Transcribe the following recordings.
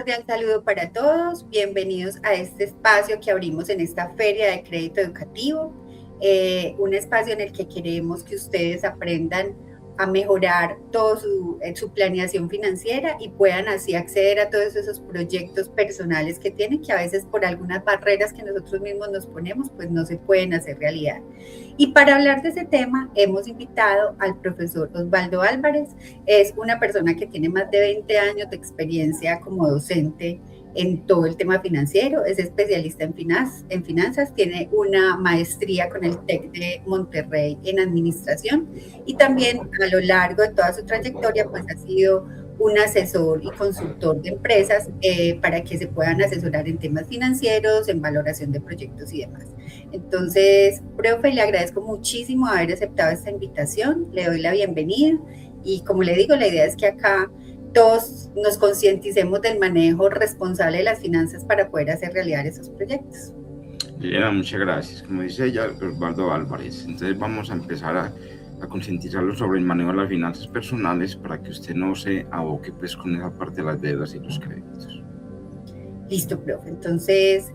cordial saludo para todos. Bienvenidos a este espacio que abrimos en esta Feria de Crédito Educativo, un espacio en el que queremos que ustedes aprendan a mejorar toda su planeación financiera y puedan así acceder a todos esos proyectos personales que tienen, que a veces por algunas barreras que nosotros mismos nos ponemos, pues no se pueden hacer realidad. Y para hablar de ese tema, hemos invitado al profesor Osvaldo Álvarez. Es una persona que tiene más de 20 años de experiencia como docente en todo el tema financiero, es especialista en finanzas, tiene una maestría con el TEC de Monterrey en administración y también a lo largo de toda su trayectoria pues ha sido un asesor y consultor de empresas para que se puedan asesorar en temas financieros, en valoración de proyectos y demás. Entonces, profe, le agradezco muchísimo haber aceptado esta invitación, le doy la bienvenida y como le digo, la idea es que acá todos nos concienticemos del manejo responsable de las finanzas para poder hacer realidad esos proyectos. Liliana, muchas gracias. Como dice ella, Osvaldo Álvarez. Entonces vamos a empezar a concientizarlo sobre el manejo de las finanzas personales para que usted no se aboque pues con esa parte de las deudas y los créditos. Listo, profe. Entonces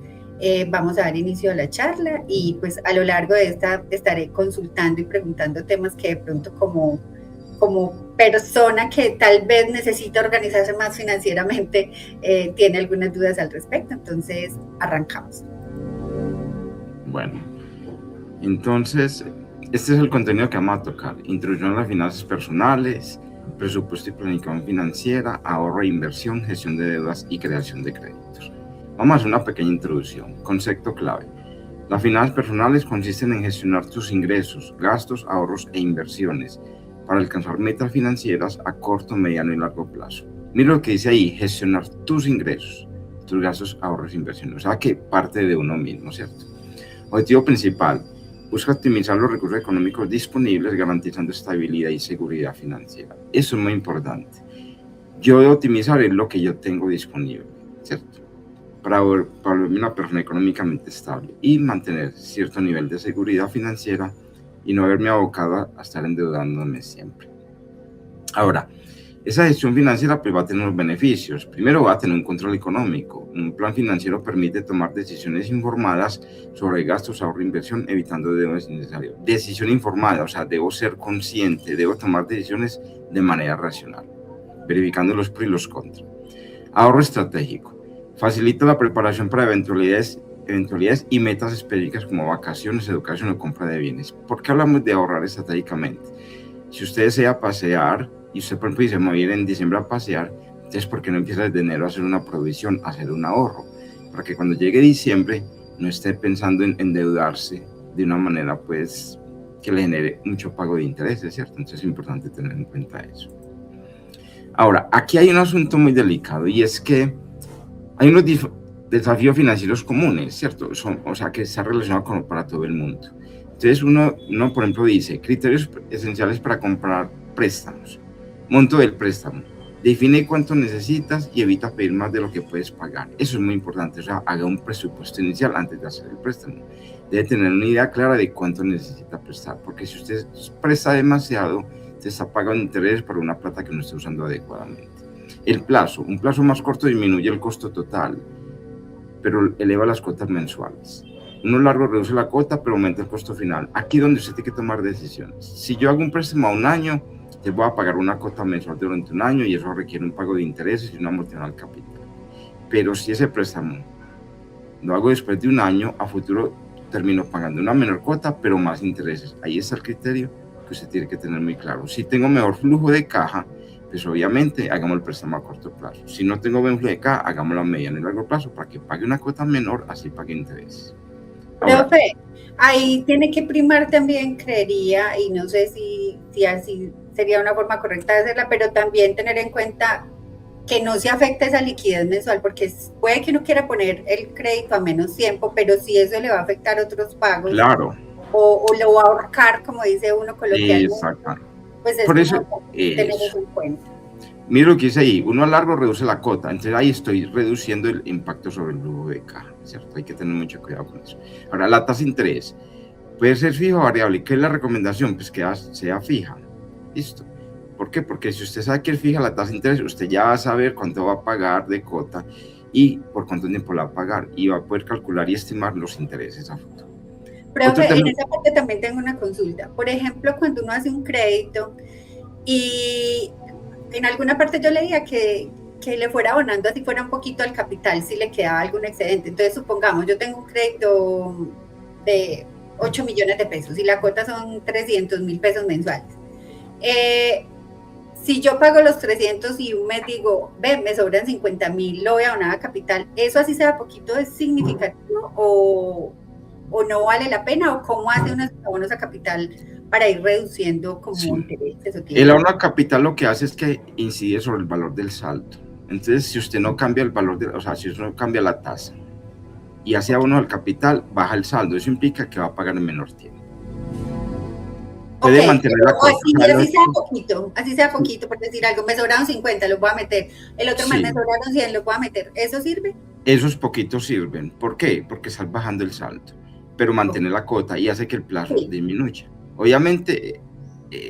vamos a dar inicio a la charla y pues a lo largo de esta estaré consultando y preguntando temas que de pronto como persona que tal vez necesita organizarse más financieramente, tiene algunas dudas al respecto. Entonces, arrancamos. Bueno, entonces, este es el contenido que vamos a tocar. Introducción a las finanzas personales, presupuesto y planificación financiera, ahorro e inversión, gestión de deudas y creación de créditos. Vamos a hacer una pequeña introducción. Concepto clave. Las finanzas personales consisten en gestionar tus ingresos, gastos, ahorros e inversiones para alcanzar metas financieras a corto, mediano y largo plazo. Mira lo que dice ahí, gestionar tus ingresos, tus gastos, ahorros e inversiones. O sea que parte de uno mismo, ¿cierto? Objetivo principal, busca optimizar los recursos económicos disponibles garantizando estabilidad y seguridad financiera. Eso es muy importante. Yo debo optimizar en lo que yo tengo disponible, ¿cierto? Para volverme una persona económicamente estable y mantener cierto nivel de seguridad financiera y no haberme abocado a estar endeudándome siempre. Ahora, esa gestión financiera pues va a tener unos beneficios. Primero va a tener un control económico. Un plan financiero permite tomar decisiones informadas sobre gastos, ahorro e inversión, evitando deudas innecesarias. Decisión informada, o sea, debo ser consciente, debo tomar decisiones de manera racional, verificando los pros y los contras. Ahorro estratégico. Facilita la preparación para eventualidades y metas específicas como vacaciones, educación o compra de bienes. ¿Por qué hablamos de ahorrar estratégicamente? Si usted desea pasear y usted, por ejemplo, dice, me voy a ir en diciembre a pasear, entonces, ¿por qué no empieza desde enero a hacer una provisión, a hacer un ahorro? Para que cuando llegue diciembre no esté pensando en endeudarse de una manera, pues, que le genere mucho pago de intereses, ¿cierto? Entonces es importante tener en cuenta eso. Ahora, aquí hay un asunto muy delicado y es que hay unos desafíos financieros comunes, ¿cierto? O sea, que está relacionado para todo el mundo. Entonces uno, por ejemplo, dice criterios esenciales para comprar préstamos. Monto del préstamo. Define cuánto necesitas y evita pedir más de lo que puedes pagar. Eso es muy importante. O sea, haga un presupuesto inicial antes de hacer el préstamo. Debe tener una idea clara de cuánto necesita prestar. Porque si usted presta demasiado, te está pagando intereses por una plata que no está usando adecuadamente. El plazo. Un plazo más corto disminuye el costo total, pero eleva las cuotas mensuales. Uno largo reduce la cuota, pero aumenta el costo final. Aquí es donde usted tiene que tomar decisiones. Si yo hago un préstamo a un año, te voy a pagar una cuota mensual durante un año y eso requiere un pago de intereses y una amortización al capital. Pero si ese préstamo lo hago después de un año, a futuro termino pagando una menor cuota, pero más intereses. Ahí está el criterio que usted tiene que tener muy claro. Si tengo mejor flujo de caja, pues obviamente hagamos el préstamo a corto plazo. Si no tengo buen flujo de caja, hagámoslo a mediano y largo plazo para que pague una cuota menor, así pague intereses. Profe, ahí tiene que primar también, creería, y no sé si así sería una forma correcta de hacerla, pero también tener en cuenta que no se afecte esa liquidez mensual, porque puede que uno quiera poner el crédito a menos tiempo, pero si eso le va a afectar otros pagos, claro, o lo va a ahorcar, como dice uno coloquialmente, pues es por eso, tener eso en cuenta. Mira lo que dice ahí, uno a largo reduce la cuota, entonces ahí estoy reduciendo el impacto sobre el flujo de caja, ¿cierto? Hay que tener mucho cuidado con eso. Ahora, la tasa de interés puede ser fija o variable. ¿Qué es la recomendación? Pues que sea fija, listo. ¿Por qué? Porque si usted sabe que él fija la tasa de interés, usted ya va a saber cuánto va a pagar de cuota y por cuánto tiempo la va a pagar, y va a poder calcular y estimar los intereses a futuro. Profe, en esa parte también tengo una consulta. Por ejemplo, cuando uno hace un crédito y en alguna parte yo leía que le fuera abonando así fuera un poquito al capital si le quedaba algún excedente. Entonces, supongamos, yo tengo un crédito de 8 millones de pesos y la cuota son 300.000 pesos mensuales. Si yo pago los 300 y un mes digo, ve, me sobran 50.000, lo voy a abonar a capital, ¿eso así sea poquito es significativo o no vale la pena? ¿O cómo hace unos abonos a capital para ir reduciendo como intereses? El abono a capital lo que hace es que incide sobre el valor del saldo. Entonces, si usted no cambia el valor, o sea, si usted no cambia la tasa y hace abono al capital, baja el saldo. Eso implica que va a pagar en menor tiempo. Puede mantener la cosa. Así sea poquito, por decir algo, me sobraron 50, lo voy a meter. El otro mes me sobraron 100, lo voy a meter. ¿Eso sirve? Esos poquitos sirven. ¿Por qué? Porque estás bajando el saldo, pero mantiene la cuota y hace que el plazo disminuya. Obviamente,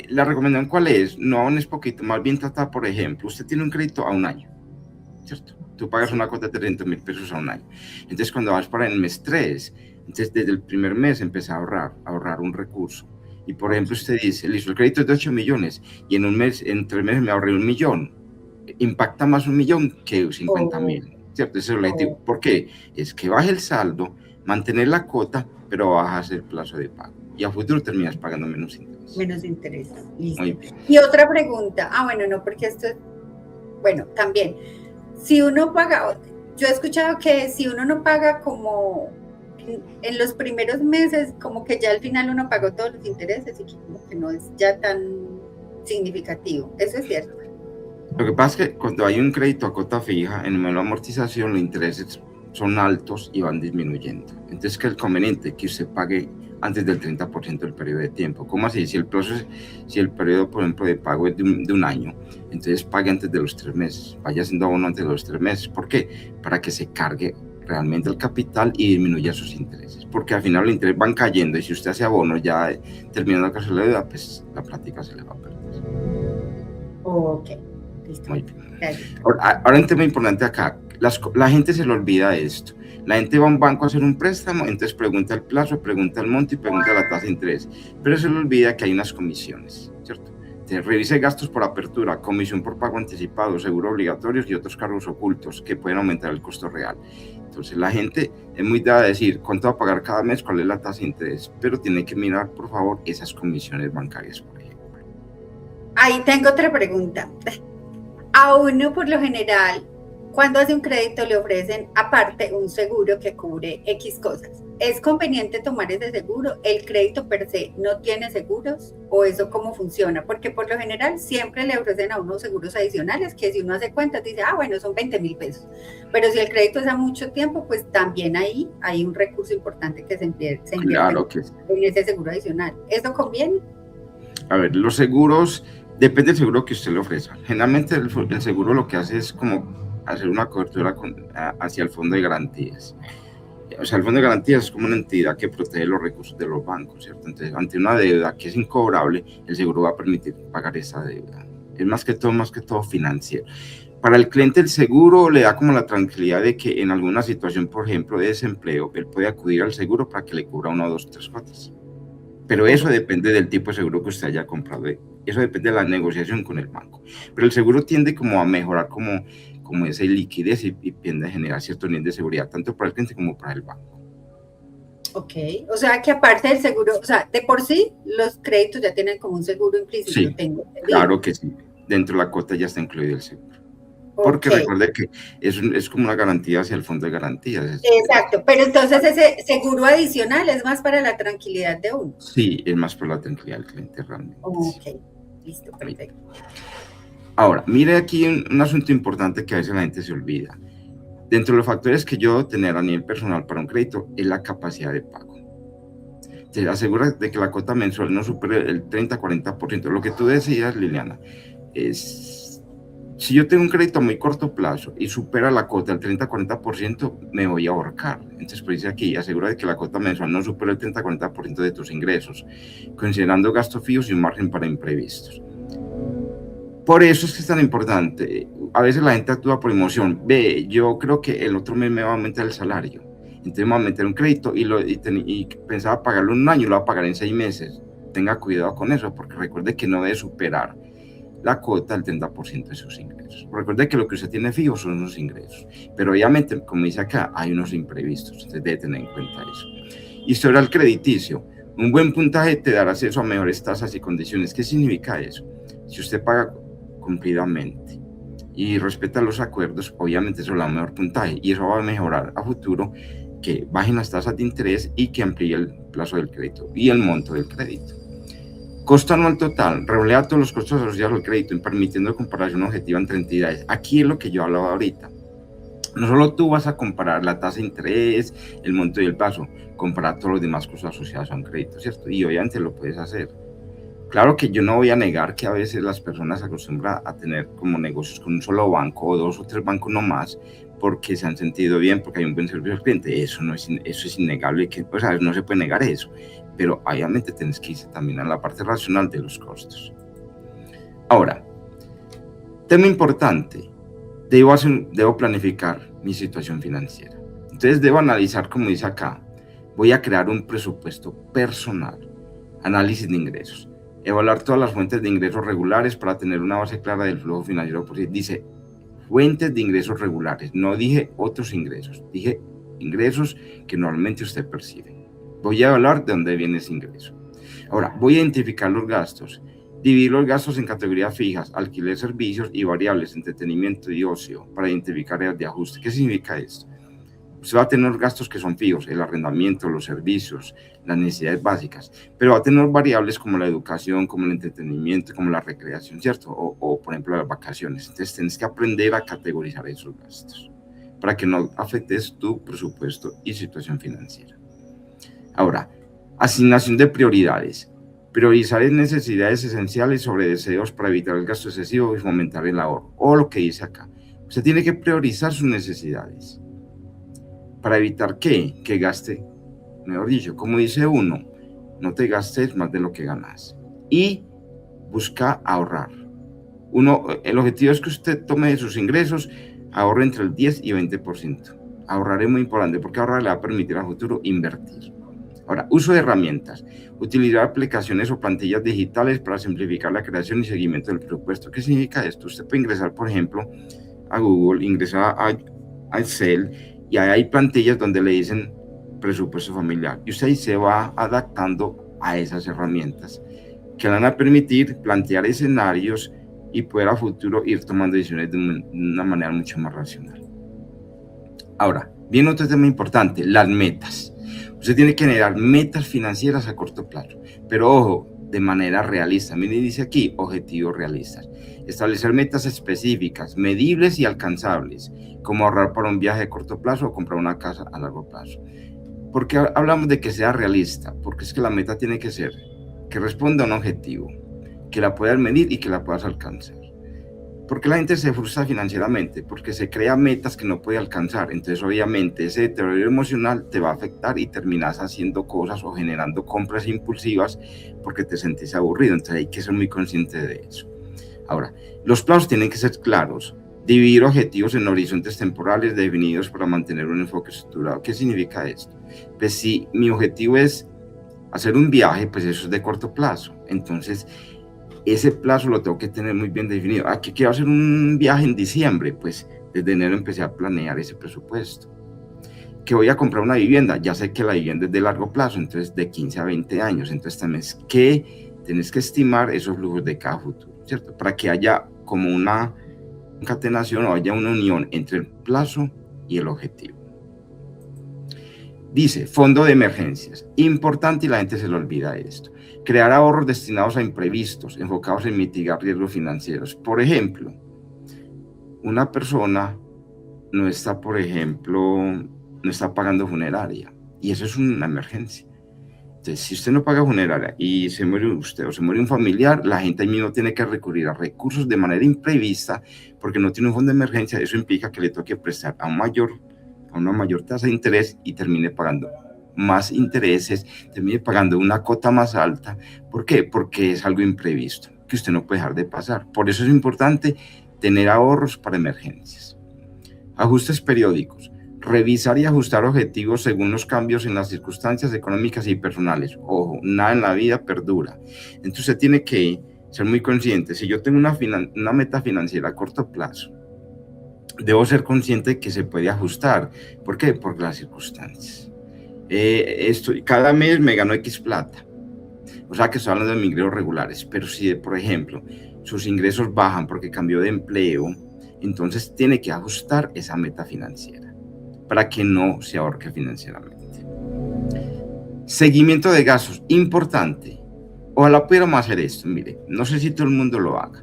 la recomendación ¿cuál es? No abones poquito, más bien trata, por ejemplo, usted tiene un crédito a un año, ¿cierto? Tú pagas una cuota de 300.000 pesos a un año. Entonces, cuando vas para el mes 3, entonces desde el primer mes empieza a ahorrar un recurso. Y por ejemplo, usted dice, listo, el crédito es de 8 millones y en 3 meses me ahorré 1 millón. Impacta más 1 millón que 50.000, ¿cierto? Ese es el objetivo. ¿Por qué? Es que baje el saldo, mantener la cuota, pero bajas el plazo de pago. Y a futuro terminas pagando menos interés. Menos interés, listo. Y otra pregunta, bueno, no, porque esto es, bueno, también, si uno paga, yo he escuchado que si uno no paga como en los primeros meses, como que ya al final uno pagó todos los intereses y que como que no es ya tan significativo. ¿Eso es cierto? Lo que pasa es que cuando hay un crédito a cuota fija, en el modelo de amortización los intereses son altos y van disminuyendo. Entonces, ¿qué es el conveniente? Que usted pague antes del 30% del periodo de tiempo. ¿Cómo así? Si el periodo, por ejemplo, de pago es de un año, entonces pague antes de los 3 meses. Vaya haciendo abono antes de los 3 meses. ¿Por qué? Para que se cargue realmente el capital y disminuya sus intereses. Porque al final los intereses van cayendo y si usted hace abono ya terminando de hacer la deuda, pues la plática se le va a perder. Ok, listo. Muy bien. Ahora un tema importante acá. La gente se le olvida de esto. La gente va a un banco a hacer un préstamo, entonces pregunta el plazo, pregunta el monto y pregunta la tasa de interés. Pero se le olvida que hay unas comisiones, ¿cierto? Entonces, revise gastos por apertura, comisión por pago anticipado, seguro obligatorios y otros cargos ocultos que pueden aumentar el costo real. Entonces, la gente es muy dada a decir cuánto va a pagar cada mes, cuál es la tasa de interés, pero tiene que mirar, por favor, esas comisiones bancarias, por ejemplo. Ahí tengo otra pregunta. A uno, por lo general, cuando hace un crédito le ofrecen aparte un seguro que cubre X cosas. ¿Es conveniente tomar ese seguro? ¿El crédito per se no tiene seguros? ¿O eso cómo funciona? Porque por lo general siempre le ofrecen a unos seguros adicionales que si uno hace cuentas dice, bueno, son 20.000 pesos. Pero si el crédito es a mucho tiempo, pues también ahí hay un recurso importante que se invierte claro que sí. En ese seguro adicional. ¿Eso conviene? A ver, los seguros, depende del seguro que usted le ofrezca. Generalmente el seguro lo que hace es como hacer una cobertura hacia el fondo de garantías. O sea, el fondo de garantías es como una entidad que protege los recursos de los bancos, ¿cierto? Entonces, ante una deuda que es incobrable, el seguro va a permitir pagar esa deuda. Es más que todo financiero. Para el cliente, el seguro le da como la tranquilidad de que en alguna situación, por ejemplo, de desempleo, él puede acudir al seguro para que le cubra 1, 2, 3 cuotas. Pero eso depende del tipo de seguro que usted haya comprado. Eso depende de la negociación con el banco. Pero el seguro tiende como a mejorar como esa liquidez y tiende a generar cierto nivel de seguridad, tanto para el cliente como para el banco. Ok, o sea que aparte del seguro, o sea, de por sí los créditos ya tienen como un seguro implícito. Sí, claro que sí. Dentro de la cuota ya está incluido el seguro. Porque recuerde que es como una garantía hacia el fondo de garantías. Exacto, pero entonces ese seguro adicional es más para la tranquilidad de uno. Sí, es más para la tranquilidad del cliente realmente. Ok, listo, perfecto. Ahora, mire aquí un asunto importante que a veces la gente se olvida. Dentro de los factores que yo debo tener a nivel personal para un crédito es la capacidad de pago. Se asegura de que la cuota mensual no supere el 30-40%. Lo que tú decías, Liliana, es si yo tengo un crédito a muy corto plazo y supera la cuota del 30-40%, me voy a ahorcar. Entonces, pues dice aquí, asegura de que la cuota mensual no supera el 30-40% de tus ingresos, considerando gastos fijos y un margen para imprevistos. Por eso es que es tan importante. A veces la gente actúa por emoción. Ve, yo creo que el otro mes me va a aumentar el salario. Entonces me va a meter un crédito y pensaba pagarlo en un año, lo va a pagar en 6 meses. Tenga cuidado con eso, porque recuerde que no debe superar la cuota del 30% de sus ingresos. Recuerde que lo que usted tiene fijo son unos ingresos, pero obviamente, como dice acá, hay unos imprevistos, entonces debe tener en cuenta eso. Historial crediticio. Un buen puntaje te dará acceso a mejores tasas y condiciones. ¿Qué significa eso? Si usted paga cumplidamente y respeta los acuerdos, obviamente eso le da un mejor puntaje y eso va a mejorar a futuro que bajen las tasas de interés y que amplíe el plazo del crédito y el monto del crédito. Costo anual total, refleja todos los costos asociados al crédito, permitiendo comparación objetiva entre entidades. Aquí es lo que yo hablaba ahorita. No solo tú vas a comparar la tasa de interés, el monto y el plazo, comparar todos los demás costos asociados a un crédito, ¿cierto? Y obviamente lo puedes hacer. Claro que yo no voy a negar que a veces las personas se acostumbran a tener como negocios con un solo banco o 2 o 3 bancos no más porque se han sentido bien, porque hay un buen servicio al cliente. Eso es innegable, o sea, no se puede negar eso. Pero obviamente tienes que irse también a la parte racional de los costos. Ahora, tema importante, debo planificar mi situación financiera. Entonces debo analizar, como dice acá, voy a crear un presupuesto personal, análisis de ingresos, evaluar todas las fuentes de ingresos regulares para tener una base clara del flujo financiero posible. Dice fuentes de ingresos regulares, no dije otros ingresos, dije ingresos que normalmente usted percibe. Voy a evaluar de dónde viene ese ingreso. Ahora, voy a identificar los gastos, dividir los gastos en categorías fijas, alquiler, servicios y variables, entretenimiento y ocio, para identificar áreas de ajuste. ¿Qué significa esto? Usted va a tener gastos que son fijos, el arrendamiento, los servicios, las necesidades básicas, pero va a tener variables como la educación, como el entretenimiento, como la recreación, ¿cierto? O por ejemplo, las vacaciones. Entonces, tienes que aprender a categorizar esos gastos para que no afectes tu presupuesto y situación financiera. Ahora, asignación de prioridades. Priorizar necesidades esenciales sobre deseos para evitar el gasto excesivo y fomentar el ahorro. O lo que dice acá. Usted tiene que priorizar sus necesidades. ¿Para evitar qué? Que gaste, mejor dicho, como dice uno, no te gastes más de lo que ganas. Y busca ahorrar. El objetivo es que usted tome de sus ingresos, ahorre entre el 10 y 20%. Ahorrar es muy importante porque ahorrar le va a permitir a futuro invertir. Ahora, uso de herramientas. Utilizar aplicaciones o plantillas digitales para simplificar la creación y seguimiento del presupuesto. ¿Qué significa esto? Usted puede ingresar, por ejemplo, a Google, ingresar a Excel, y ahí hay plantillas donde le dicen presupuesto familiar. Y usted ahí se va adaptando a esas herramientas que le van a permitir plantear escenarios y poder a futuro ir tomando decisiones de una manera mucho más racional. Ahora, viene otro tema importante, las metas. Usted tiene que generar metas financieras a corto plazo, pero ojo, de manera realista. Mire, dice aquí, objetivos realistas. Establecer metas específicas, medibles y alcanzables, como ahorrar para un viaje de corto plazo o comprar una casa a largo plazo. ¿Por qué hablamos de que sea realista? Porque es que la meta tiene que ser que responda a un objetivo, que la puedas medir y que la puedas alcanzar. ¿Por qué la gente se frustra financieramente? Porque se crea metas que no puede alcanzar. Entonces, obviamente, ese deterioro emocional te va a afectar y terminas haciendo cosas o generando compras impulsivas porque te sentís aburrido. Entonces, hay que ser muy consciente de eso. Ahora, los plazos tienen que ser claros. Dividir objetivos en horizontes temporales definidos para mantener un enfoque estructurado. ¿Qué significa esto? Pues si mi objetivo es hacer un viaje, pues eso es de corto plazo. Entonces, ese plazo lo tengo que tener muy bien definido. ¿A qué quiero hacer un viaje en diciembre? Pues desde enero empecé a planear ese presupuesto. Que voy a comprar una vivienda, ya sé que la vivienda es de largo plazo, entonces de 15 a 20 años. Entonces también es que tienes que estimar esos flujos de cada futuro, ¿cierto? Para que haya como una concatenación o haya una unión entre el plazo y el objetivo. Dice, fondo de emergencias. Importante y la gente se le olvida esto. Crear ahorros destinados a imprevistos, enfocados en mitigar riesgos financieros. Por ejemplo, una persona no está, no está pagando funeraria y eso es una emergencia. Entonces, si usted no paga funeraria y se muere usted o se muere un familiar, la gente ahí mismo tiene que recurrir a recursos de manera imprevista porque no tiene un fondo de emergencia. Eso implica que le toque prestar a una mayor tasa de interés y termine pagando más intereses, termine pagando una cuota más alta. ¿Por qué? Porque es algo imprevisto. que usted no puede dejar de pasar. Por eso es importante tener ahorros para emergencias. Ajustes periódicos. Revisar y ajustar objetivos según los cambios en las circunstancias económicas y personales. Ojo, nada en la vida perdura. Entonces usted tiene que ser muy consciente. Si yo tengo una meta financiera a corto plazo, debo ser consciente de que se puede ajustar. ¿Por qué? Por las circunstancias. Cada mes me gano X plata. O sea que estoy hablando de mis ingresos regulares. Pero si, por ejemplo, sus ingresos bajan porque cambió de empleo, entonces tiene que ajustar esa meta financiera para que no se ahorque financieramente. Seguimiento de gastos, importante. Ojalá pudiéramos hacer esto, mire, no sé si todo el mundo lo haga.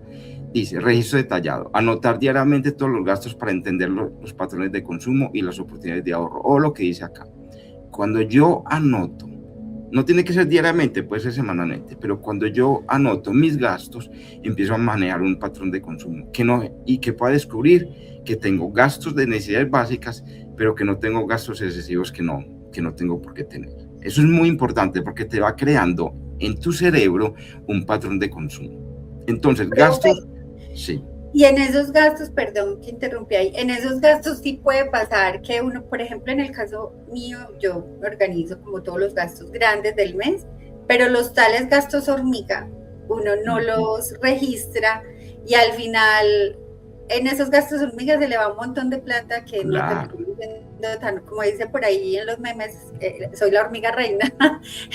Dice, registro detallado, anotar diariamente todos los gastos para entender los patrones de consumo y las oportunidades de ahorro, o lo que dice acá. Cuando yo anoto, no tiene que ser diariamente, puede ser semanalmente, pero cuando yo anoto mis gastos, empiezo a manejar un patrón de consumo y que pueda descubrir que tengo gastos de necesidades básicas, pero que no tengo gastos excesivos que no tengo por qué tener. Eso es muy importante porque te va creando en tu cerebro un patrón de consumo. Entonces, gastos, sí. Y en esos gastos, perdón que interrumpí ahí, en esos gastos sí puede pasar que uno, por ejemplo, en el caso mío, yo organizo como todos los gastos grandes del mes, pero los tales gastos hormiga, uno no los registra y al final en esos gastos hormigas se le va un montón de plata que claro. no termina tan, como dice por ahí en los memes, soy la hormiga reina,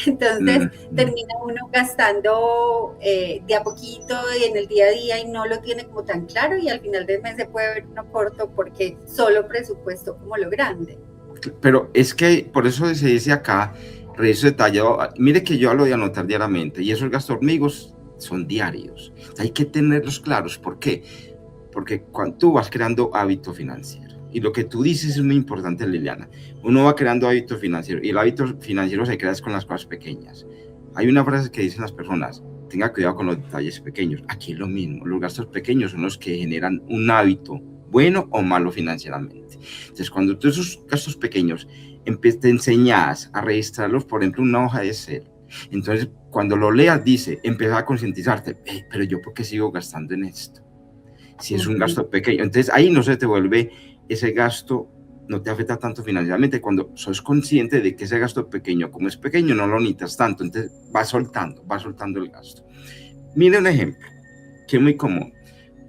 entonces termina uno gastando de a poquito y en el día a día y no lo tiene como tan claro y al final del mes se puede ver uno corto porque solo presupuesto como lo grande. Pero es que por eso se dice acá, registro detallado, mire que yo hablo de anotar diariamente y esos gastos hormigos son diarios, hay que tenerlos claros. ¿Por qué? Porque cuando tú vas creando hábito financiero, y lo que tú dices es muy importante, Liliana, uno va creando hábito financiero, y el hábito financiero se crea con las cosas pequeñas. Hay una frase que dicen las personas, tenga cuidado con los detalles pequeños. Aquí es lo mismo, los gastos pequeños son los que generan un hábito, bueno o malo financieramente. Entonces, cuando tú esos gastos pequeños te enseñas a registrarlos, por ejemplo, una hoja de Excel, entonces cuando lo leas dice, empieza a concientizarte, pero yo ¿por qué sigo gastando en esto? Si es un gasto pequeño, entonces ahí no se te vuelve ese gasto, no te afecta tanto financieramente cuando sos consciente de que ese gasto pequeño, como es pequeño, no lo necesitas tanto, entonces va soltando el gasto. Mire un ejemplo, que es muy común.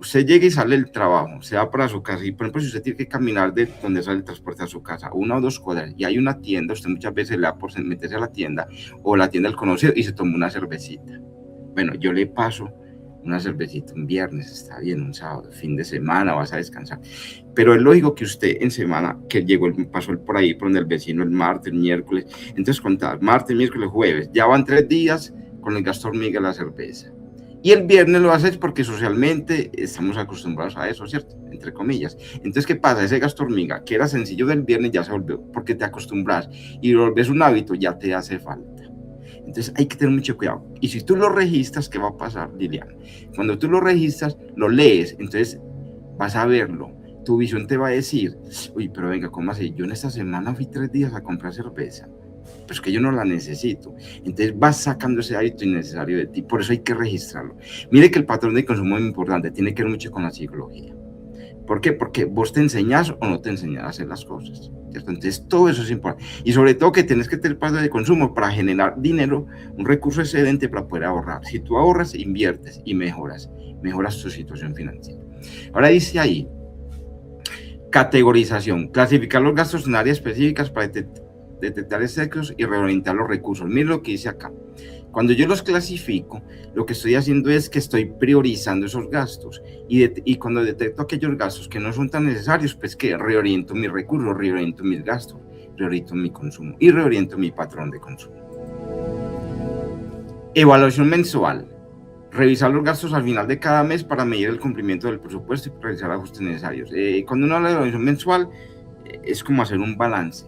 Usted llega y sale del trabajo, se va para su casa y, por ejemplo, si usted tiene que caminar de donde sale el transporte a su casa, 1 o 2 cuadras, y hay una tienda, usted muchas veces le da por meterse a la tienda o la tienda del conocido y se toma una cervecita. Bueno, yo le paso una cervecita un viernes, está bien, un sábado, fin de semana, vas a descansar. Pero es lógico que usted en semana, que pasó por ahí, por donde el vecino, el martes, el miércoles, entonces contar, martes, miércoles, jueves, ya van 3 días con el gasto hormiga la cerveza. Y el viernes lo haces porque socialmente estamos acostumbrados a eso, ¿cierto? Entre comillas. Entonces, ¿qué pasa? Ese gasto hormiga, que era sencillo del viernes, ya se volvió, porque te acostumbras y lo volves un hábito, ya te hace falta. Entonces hay que tener mucho cuidado. Y si tú lo registras, ¿qué va a pasar, Liliana? Cuando tú lo registras, lo lees, entonces vas a verlo. Tu visión te va a decir, uy, pero venga, ¿cómo así? Yo en esta semana fui 3 días a comprar cerveza. Pues que yo no la necesito. Entonces vas sacando ese hábito innecesario de ti. Por eso hay que registrarlo. Mire que el patrón de consumo es muy importante. Tiene que ver mucho con la psicología. ¿Por qué? Porque vos te enseñás o no te enseñás a hacer las cosas, ¿cierto? Entonces todo eso es importante. Y sobre todo que tienes que tener patrón de consumo para generar dinero, un recurso excedente para poder ahorrar. Si tú ahorras, inviertes y mejoras tu situación financiera. Ahora dice ahí, categorización, clasificar los gastos en áreas específicas para detectar excesos y reorientar los recursos. Mire lo que dice acá. Cuando yo los clasifico, lo que estoy haciendo es que estoy priorizando esos gastos y cuando detecto aquellos gastos que no son tan necesarios, pues que reoriento mis recursos, reoriento mis gastos, reoriento mi consumo y reoriento mi patrón de consumo. Evaluación mensual. Revisar los gastos al final de cada mes para medir el cumplimiento del presupuesto y realizar ajustes necesarios. Cuando uno habla de evaluación mensual, es como hacer un balance.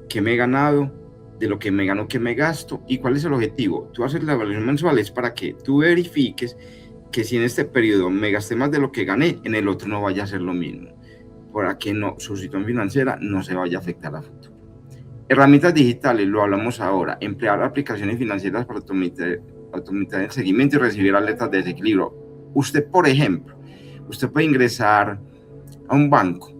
¿Qué me he ganado? De lo que me gano, que me gasto y cuál es el objetivo. Tú haces la evaluación mensual es para que tú verifiques que si en este periodo me gasté más de lo que gané, en el otro no vaya a ser lo mismo, para que su situación financiera no se vaya a afectar a futuro. Herramientas digitales, lo hablamos ahora, emplear aplicaciones financieras para automatizar el seguimiento y recibir alertas de desequilibrio. Usted, por ejemplo, usted puede ingresar a un banco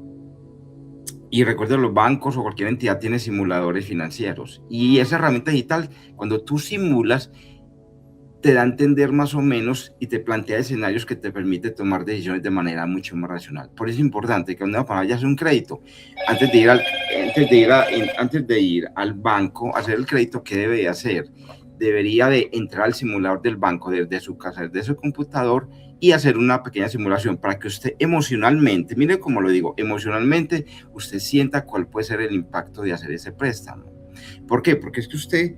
y recuerda, los bancos o cualquier entidad tiene simuladores financieros y esa herramienta digital, cuando tú simulas, te da a entender más o menos y te plantea escenarios que te permite tomar decisiones de manera mucho más racional. Por eso es importante que cuando vayas a un crédito, antes de ir al banco a hacer el crédito, ¿qué debe hacer? Debería de entrar al simulador del banco desde su casa, desde su computador, y hacer una pequeña simulación para que usted emocionalmente, mire cómo lo digo, emocionalmente usted sienta cuál puede ser el impacto de hacer ese préstamo. ¿Por qué? Porque es que usted,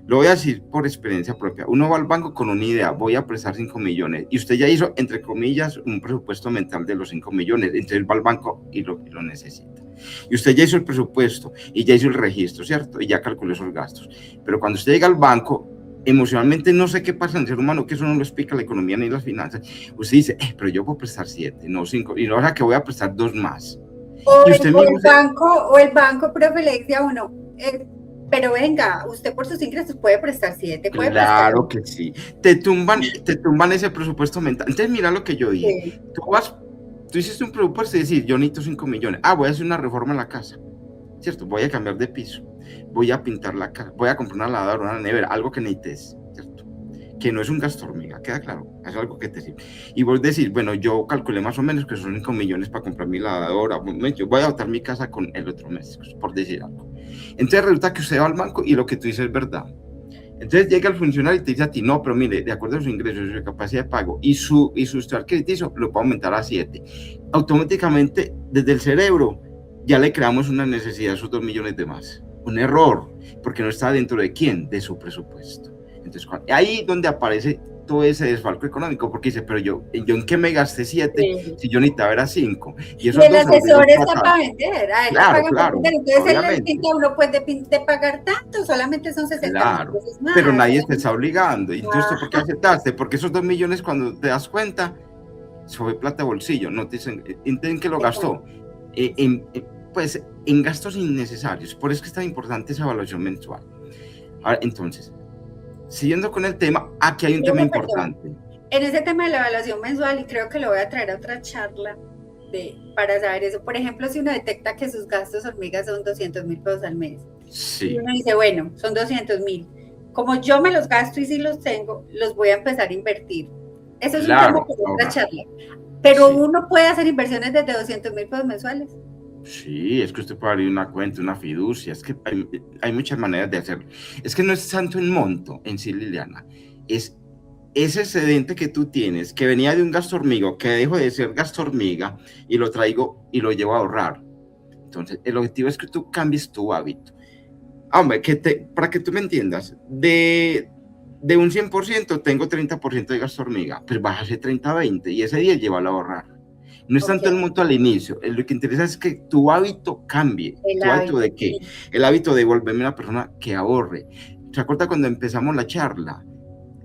lo voy a decir por experiencia propia, uno va al banco con una idea, voy a prestar 5 millones, y usted ya hizo, entre comillas, un presupuesto mental de los 5 millones, entonces va al banco y lo necesita. Y usted ya hizo el presupuesto y ya hizo el registro, ¿cierto? Y ya calculó esos gastos. Pero cuando usted llega al banco, emocionalmente no sé qué pasa en el ser humano, que eso no lo explica la economía ni las finanzas. Usted dice, pero yo puedo prestar 7, no 5, y ahora que voy a prestar 2 más. Y usted el banco, profe, le dice a uno, pero venga, usted por sus ingresos puede prestar 7. Claro que sí. Te tumban ese presupuesto mental. Entonces, mira lo que yo dije. Sí. Tú hiciste un presupuesto y decís, yo necesito 5 millones. Voy a hacer una reforma en la casa, ¿cierto? Voy a cambiar de piso. Voy a pintar la casa. Voy a comprar una lavadora, una nevera, algo que necesites, ¿cierto? Que no es un gasto hormiga, queda claro. Es algo que te sirve. Y vos decís, bueno, yo calculé más o menos que son 5 millones para comprar mi lavadora. Yo voy a dotar mi casa con el otro mes, por decir algo. Entonces resulta que usted va al banco y lo que tú dices es verdad. Entonces llega el funcionario y te dice a ti, no, pero mire, de acuerdo a sus ingresos y su capacidad de pago y su historial crediticio, lo puede aumentar a 7. Automáticamente, desde el cerebro, ya le creamos una necesidad, esos 2 millones de más. Un error, porque no está dentro de quién, de su presupuesto. Entonces, ahí donde aparece todo ese desfalco económico, porque dice, pero yo ¿en qué me gasté 7 sí. si yo necesitaba era 5? Y el asesor está para vender, a él claro, le claro, vender. Entonces él le pinta, uno puede de pagar tanto, solamente son 60 claro, más. Pero nadie te está obligando. ¿Y tú esto por qué aceptaste? Porque esos 2 millones, cuando te das cuenta, fue plata de bolsillo, no te dicen ¿en qué lo gastó? Pues en gastos innecesarios. Por eso es que es tan importante esa evaluación mensual. Ahora, entonces, siguiendo con el tema, aquí hay un tema importante. En ese tema de la evaluación mensual, y creo que lo voy a traer a otra charla para saber eso. Por ejemplo, si uno detecta que sus gastos hormigas son 200,000 pesos al mes, sí. Y uno dice, bueno, son 200,000. Como yo me los gasto y si los tengo, los voy a empezar a invertir. Eso es un tema para otra charla. Pero sí. Uno puede hacer inversiones desde 200,000 pesos mensuales. Sí, es que usted puede abrir una cuenta, una fiducia, es que hay muchas maneras de hacerlo. Es que no es tanto en monto en sí, Liliana, es ese excedente que tú tienes, que venía de un gasto hormiga, que dejó de ser gasto hormiga y lo traigo y lo llevo a ahorrar. Entonces, el objetivo es que tú cambies tu hábito. Hombre, para que tú me entiendas, de un 100% tengo 30% de gasto hormiga, pues bájase 30-20 y ese 10 llévalo a ahorrar. No es tanto el monto al inicio, lo que interesa es que tu hábito cambie. ¿Tu hábito de qué? El hábito de volverme una persona que ahorre. ¿Se acuerda cuando empezamos la charla?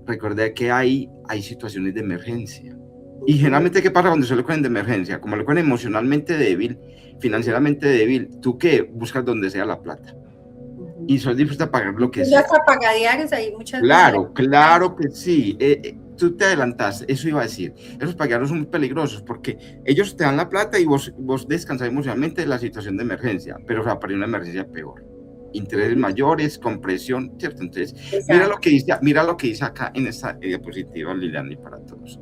Recordé que hay situaciones de emergencia. Y generalmente, ¿qué pasa cuando se le cogen de emergencia? Como le cogen emocionalmente débil, financieramente débil, ¿tú qué? Buscas donde sea la plata. Y sos dispuesto a pagar lo que sea. Hasta pagadiarios hay muchas veces. Claro que sí. Tú te adelantaste, eso iba a decir. Esos pagadiarios son muy peligrosos porque ellos te dan la plata y vos descansas emocionalmente de la situación de emergencia, pero o sea, para una emergencia peor. Intereses mayores, compresión, ¿cierto? Entonces, mira lo que dice acá en esta diapositiva, Liliana, y para todos.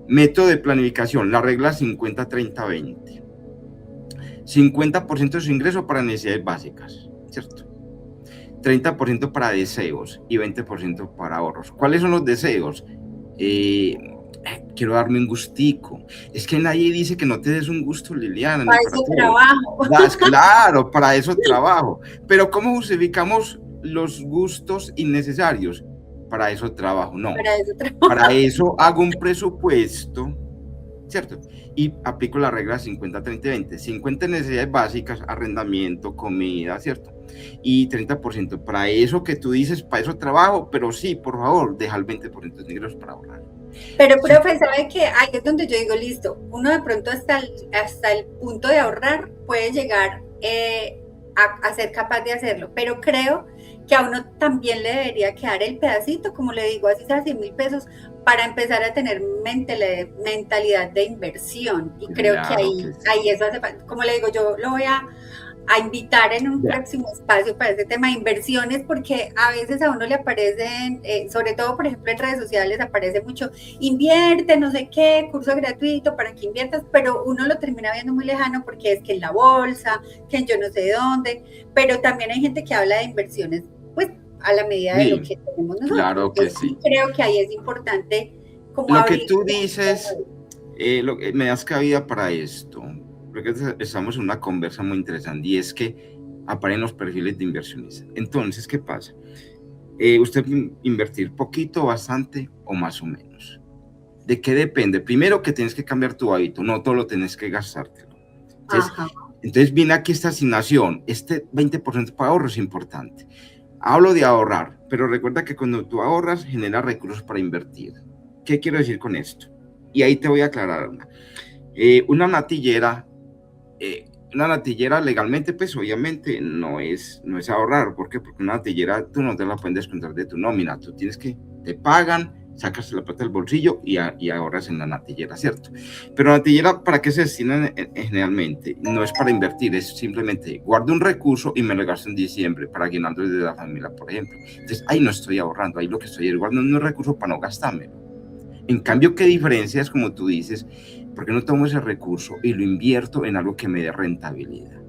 Método de planificación, la regla 50-30-20. 50% de su ingreso para necesidades básicas, ¿cierto? 30% para deseos y 20% para ahorros. ¿Cuáles son los deseos? Quiero darme un gustico. Es que nadie dice que no te des un gusto, Liliana. Para eso trabajo. Claro, para eso trabajo. Pero ¿cómo justificamos los gustos innecesarios? Para eso trabajo, no. Para eso hago un presupuesto, ¿cierto? Y aplico la regla 50-30-20. 50 necesidades básicas, arrendamiento, comida, ¿cierto? Y 30% para eso que tú dices, para eso trabajo, pero sí, por favor, deja el 20% de ingresos para ahorrar. Pero, profe, ¿sabe qué? Ahí es donde yo digo, listo, uno de pronto hasta el punto de ahorrar puede llegar a ser capaz de hacerlo, pero creo que a uno también le debería quedar el pedacito, como le digo, así sea 100.000 pesos, para empezar a tener mentalidad de inversión. Y creo que Claro que ahí sí. eso hace falta. Como le digo, yo lo voy a invitar en un Ya. próximo espacio para ese tema de inversiones, porque a veces a uno le aparecen, sobre todo por ejemplo en redes sociales, aparece mucho, invierte, no sé qué, curso gratuito para que inviertas, pero uno lo termina viendo muy lejano porque es que en la bolsa, que en yo no sé dónde, pero también hay gente que habla de inversiones, pues a la medida de lo Sí, que tenemos nosotros. claro que Entonces sí sí. creo que ahí es importante como Lo que abrir. tú dices, me das cabida para esto, porque estamos en una conversa muy interesante y es que aparecen los perfiles de inversionistas. Entonces, ¿qué pasa? Usted invertir poquito, bastante o más o menos. ¿De qué depende? Primero que tienes que cambiar tu hábito, no todo lo tienes que gastártelo. Entonces, Ajá. entonces viene aquí esta asignación, este 20% para ahorro es importante. Hablo de ahorrar, pero recuerda que cuando tú ahorras, genera recursos para invertir. ¿Qué quiero decir con esto? Y ahí te voy a aclarar una. Una natillera, una natillera legalmente, pues obviamente no es ahorrar. ¿Por qué? Porque una natillera tú no te la puedes descontar de tu nómina. Tú tienes que, te pagan, sacas la plata del bolsillo y ahorras en la natillera, ¿cierto? Pero la natillera, ¿para qué se destina generalmente? No es para invertir, es simplemente guardo un recurso y me lo gasto en diciembre para aguinaldos de la familia, por ejemplo. Entonces, ahí no estoy ahorrando, ahí lo que estoy es guardando un recurso para no gastármelo. En cambio, ¿qué diferencia es, como tú dices? ¿Por qué no tomo ese recurso y lo invierto en algo que me dé rentabilidad?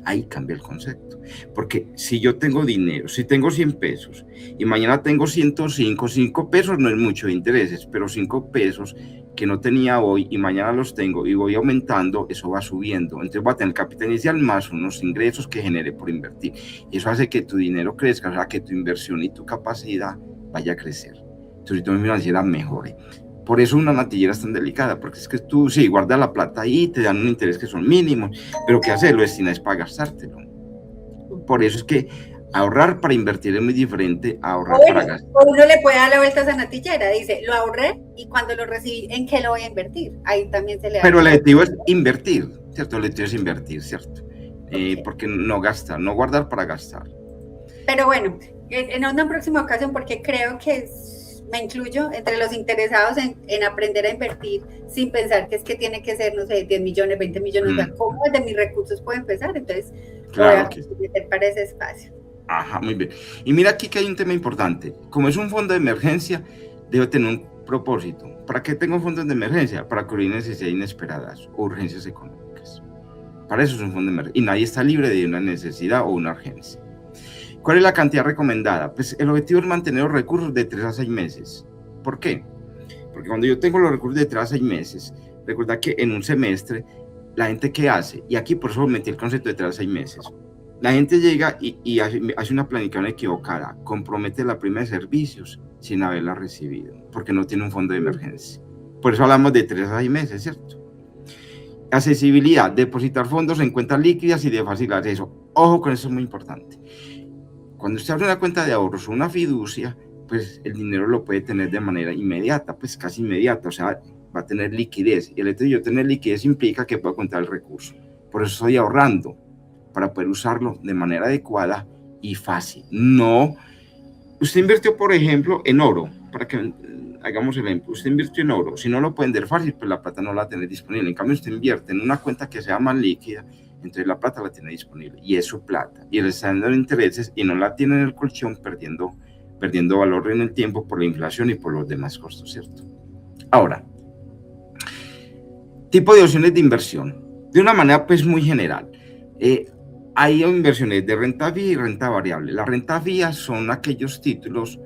Ahí cambia el concepto. Porque si yo tengo dinero, si tengo 100 pesos y mañana tengo 105, 5 pesos no es mucho de intereses, pero 5 pesos que no tenía hoy y mañana los tengo y voy aumentando, eso va subiendo. Entonces va a tener capital inicial más unos ingresos que genere por invertir. Y eso hace que tu dinero crezca, o sea, que tu inversión y tu capacidad vaya a crecer. Tu situación financiera mejore. Por eso una natillera es tan delicada, porque es que tú sí guardas la plata ahí, te dan un interés que son mínimos, pero ¿qué hacer? Lo destinas para gastártelo. Por eso es que ahorrar para invertir es muy diferente a ahorrar para Bueno, gastar. uno le puede dar la vuelta a esa natillera, dice, lo ahorré y cuando lo recibí, ¿en qué lo voy a invertir? Ahí también se le da Pero la el vuelta. objetivo es invertir, ¿cierto? El objetivo es invertir, ¿cierto? Okay. Porque no gastar, no guardar para gastar. Pero bueno, en una próxima ocasión, porque creo que me incluyo entre los interesados en aprender a invertir sin pensar que es que tiene que ser, no sé, 10 millones, 20 millones, o sea, ¿cómo de mis recursos puedo empezar? Entonces, lo voy Claro a que sí. meter para ese espacio. Ajá, muy bien. Y mira aquí que hay un tema importante. Como es un fondo de emergencia, debe tener un propósito. ¿Para qué tengo fondos de emergencia? Para cubrir necesidades inesperadas o urgencias económicas. Para eso es un fondo de emergencia. Y nadie está libre de una necesidad o una urgencia. ¿Cuál es la cantidad recomendada? Pues el objetivo es mantener los recursos de 3 a 6 meses. ¿Por qué? Porque cuando yo tengo los recursos de 3 a 6 meses, recuerda que en un semestre, la gente ¿qué hace? Y aquí por eso metí el concepto de 3 a 6 meses. La gente llega y hace una planificación equivocada, compromete la prima de servicios sin haberla recibido, porque no tiene un fondo de emergencia. Por eso hablamos de 3 a 6 meses, ¿cierto? Accesibilidad, depositar fondos en cuentas líquidas y de fácil acceso. Ojo con eso, es muy importante. Cuando usted abre una cuenta de ahorros o una fiducia, pues el dinero lo puede tener de manera inmediata, pues casi inmediata, o sea, va a tener liquidez. Y el hecho de yo tener liquidez implica que puedo contar el recurso. Por eso estoy ahorrando, para poder usarlo de manera adecuada y fácil. No, usted invirtió, por ejemplo, en oro, para que hagamos el ejemplo, usted invirtió en oro, si no lo puede vender fácil, pues la plata no la tiene disponible. En cambio, usted invierte en una cuenta que sea más líquida, entonces la plata la tiene disponible y es su plata. Y le están dando intereses y no la tiene en el colchón perdiendo valor en el tiempo por la inflación y por los demás costos, ¿cierto? Ahora, tipo de opciones de inversión, de una manera pues muy general. Hay inversiones de renta fija y renta variable. La renta fija son aquellos títulos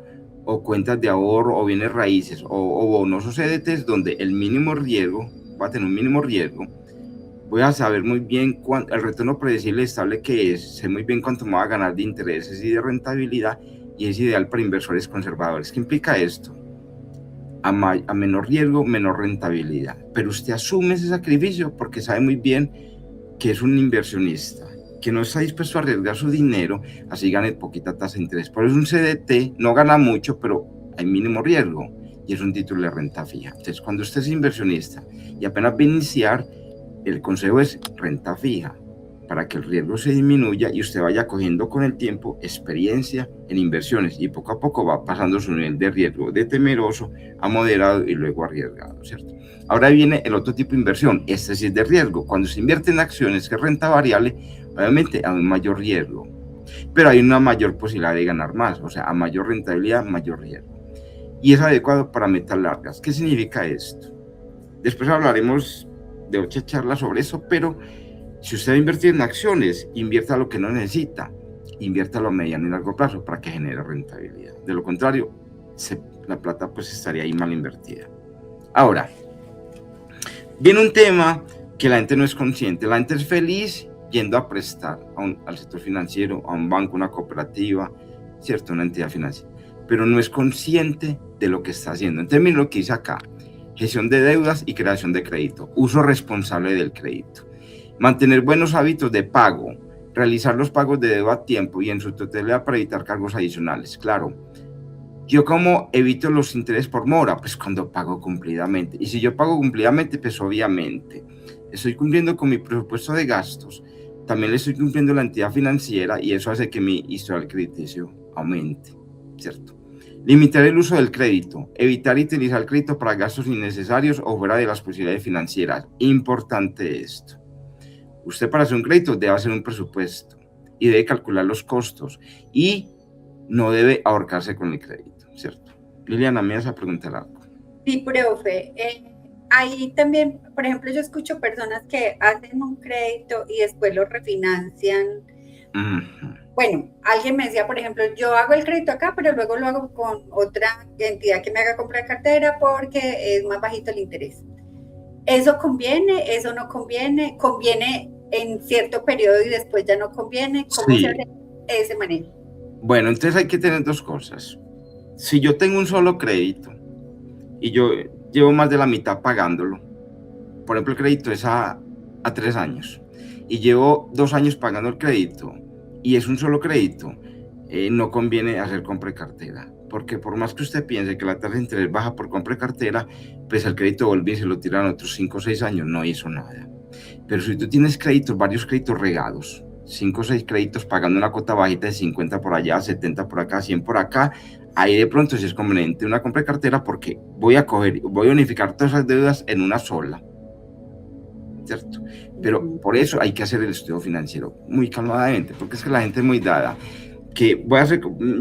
o cuentas de ahorro o bienes raíces o bonos o CDTs donde el mínimo riesgo, va a tener un mínimo riesgo, voy a saber muy bien el retorno predecible estable que es, sé muy bien cuánto me va a ganar de intereses y de rentabilidad y es ideal para inversores conservadores. ¿Qué implica esto? A menor riesgo, menor rentabilidad. Pero usted asume ese sacrificio porque sabe muy bien que es un inversionista, que no está dispuesto a arriesgar su dinero, así gane poquita tasa de interés. Por eso un CDT no gana mucho, pero hay mínimo riesgo y es un título de renta fija. Entonces, cuando usted es inversionista y apenas va a iniciar, el consejo es renta fija, para que el riesgo se disminuya y usted vaya cogiendo con el tiempo experiencia en inversiones y poco a poco va pasando su nivel de riesgo de temeroso a moderado y luego arriesgado, ¿cierto? Ahora viene el otro tipo de inversión, este sí es de riesgo. Cuando se invierte en acciones que es renta variable, obviamente hay un mayor riesgo, pero hay una mayor posibilidad de ganar más, o sea, a mayor rentabilidad, mayor riesgo. Y es adecuado para metas largas. ¿Qué significa esto? Después hablaremos de otra charla sobre eso, pero si usted va a invertir en acciones, invierta lo que no necesita, invierta a mediano y largo plazo para que genere rentabilidad. De lo contrario, la plata pues estaría ahí mal invertida. Ahora, viene un tema que la gente no es consciente. La gente es feliz yendo a prestar al sector financiero, a un banco, una cooperativa, ¿cierto? Una entidad financiera, pero no es consciente de lo que está haciendo. Entonces, miren lo que dice acá: gestión de deudas y creación de crédito, uso responsable del crédito, mantener buenos hábitos de pago, realizar los pagos de deuda a tiempo y en su totalidad para evitar cargos adicionales. Claro, ¿yo cómo evito los intereses por mora? Pues cuando pago cumplidamente. Y si yo pago cumplidamente, pues obviamente estoy cumpliendo con mi presupuesto de gastos, también le estoy cumpliendo la entidad financiera y eso hace que mi historial crediticio aumente, ¿cierto? Limitar el uso del crédito, evitar utilizar el crédito para gastos innecesarios o fuera de las posibilidades financieras. Importante esto. Usted para hacer un crédito debe hacer un presupuesto y debe calcular los costos y no debe ahorcarse con el crédito, ¿cierto? Liliana, me vas a preguntar algo. Sí, profe. Ahí también, por ejemplo, yo escucho personas que hacen un crédito y después lo refinancian. Bueno, alguien me decía, por ejemplo, yo hago el crédito acá, pero luego lo hago con otra entidad que me haga comprar cartera porque es más bajito el interés. ¿Eso conviene? ¿Eso no conviene? ¿Conviene en cierto periodo y después ya no conviene? ¿Cómo se hace ese manejo? Bueno, entonces hay que tener dos cosas. Si yo tengo un solo crédito y yo llevo más de la mitad pagándolo, por ejemplo, el crédito es a 3 años y llevo 2 años pagando el crédito y es un solo crédito, no conviene hacer compra de cartera, porque por más que usted piense que la tasa de interés baja por compra de cartera, pues el crédito vuelve y se lo tiran otros 5 o 6 años, no hizo nada. Pero si tú tienes créditos, varios créditos regados, 5 o 6 créditos pagando una cuota bajita de 50 por allá, 70 por acá, 100 por acá, ahí de pronto sí es conveniente una compra de cartera porque voy a unificar todas esas deudas en una sola, ¿cierto? Pero por eso hay que hacer el estudio financiero muy calmadamente, porque es que la gente es muy dada. Que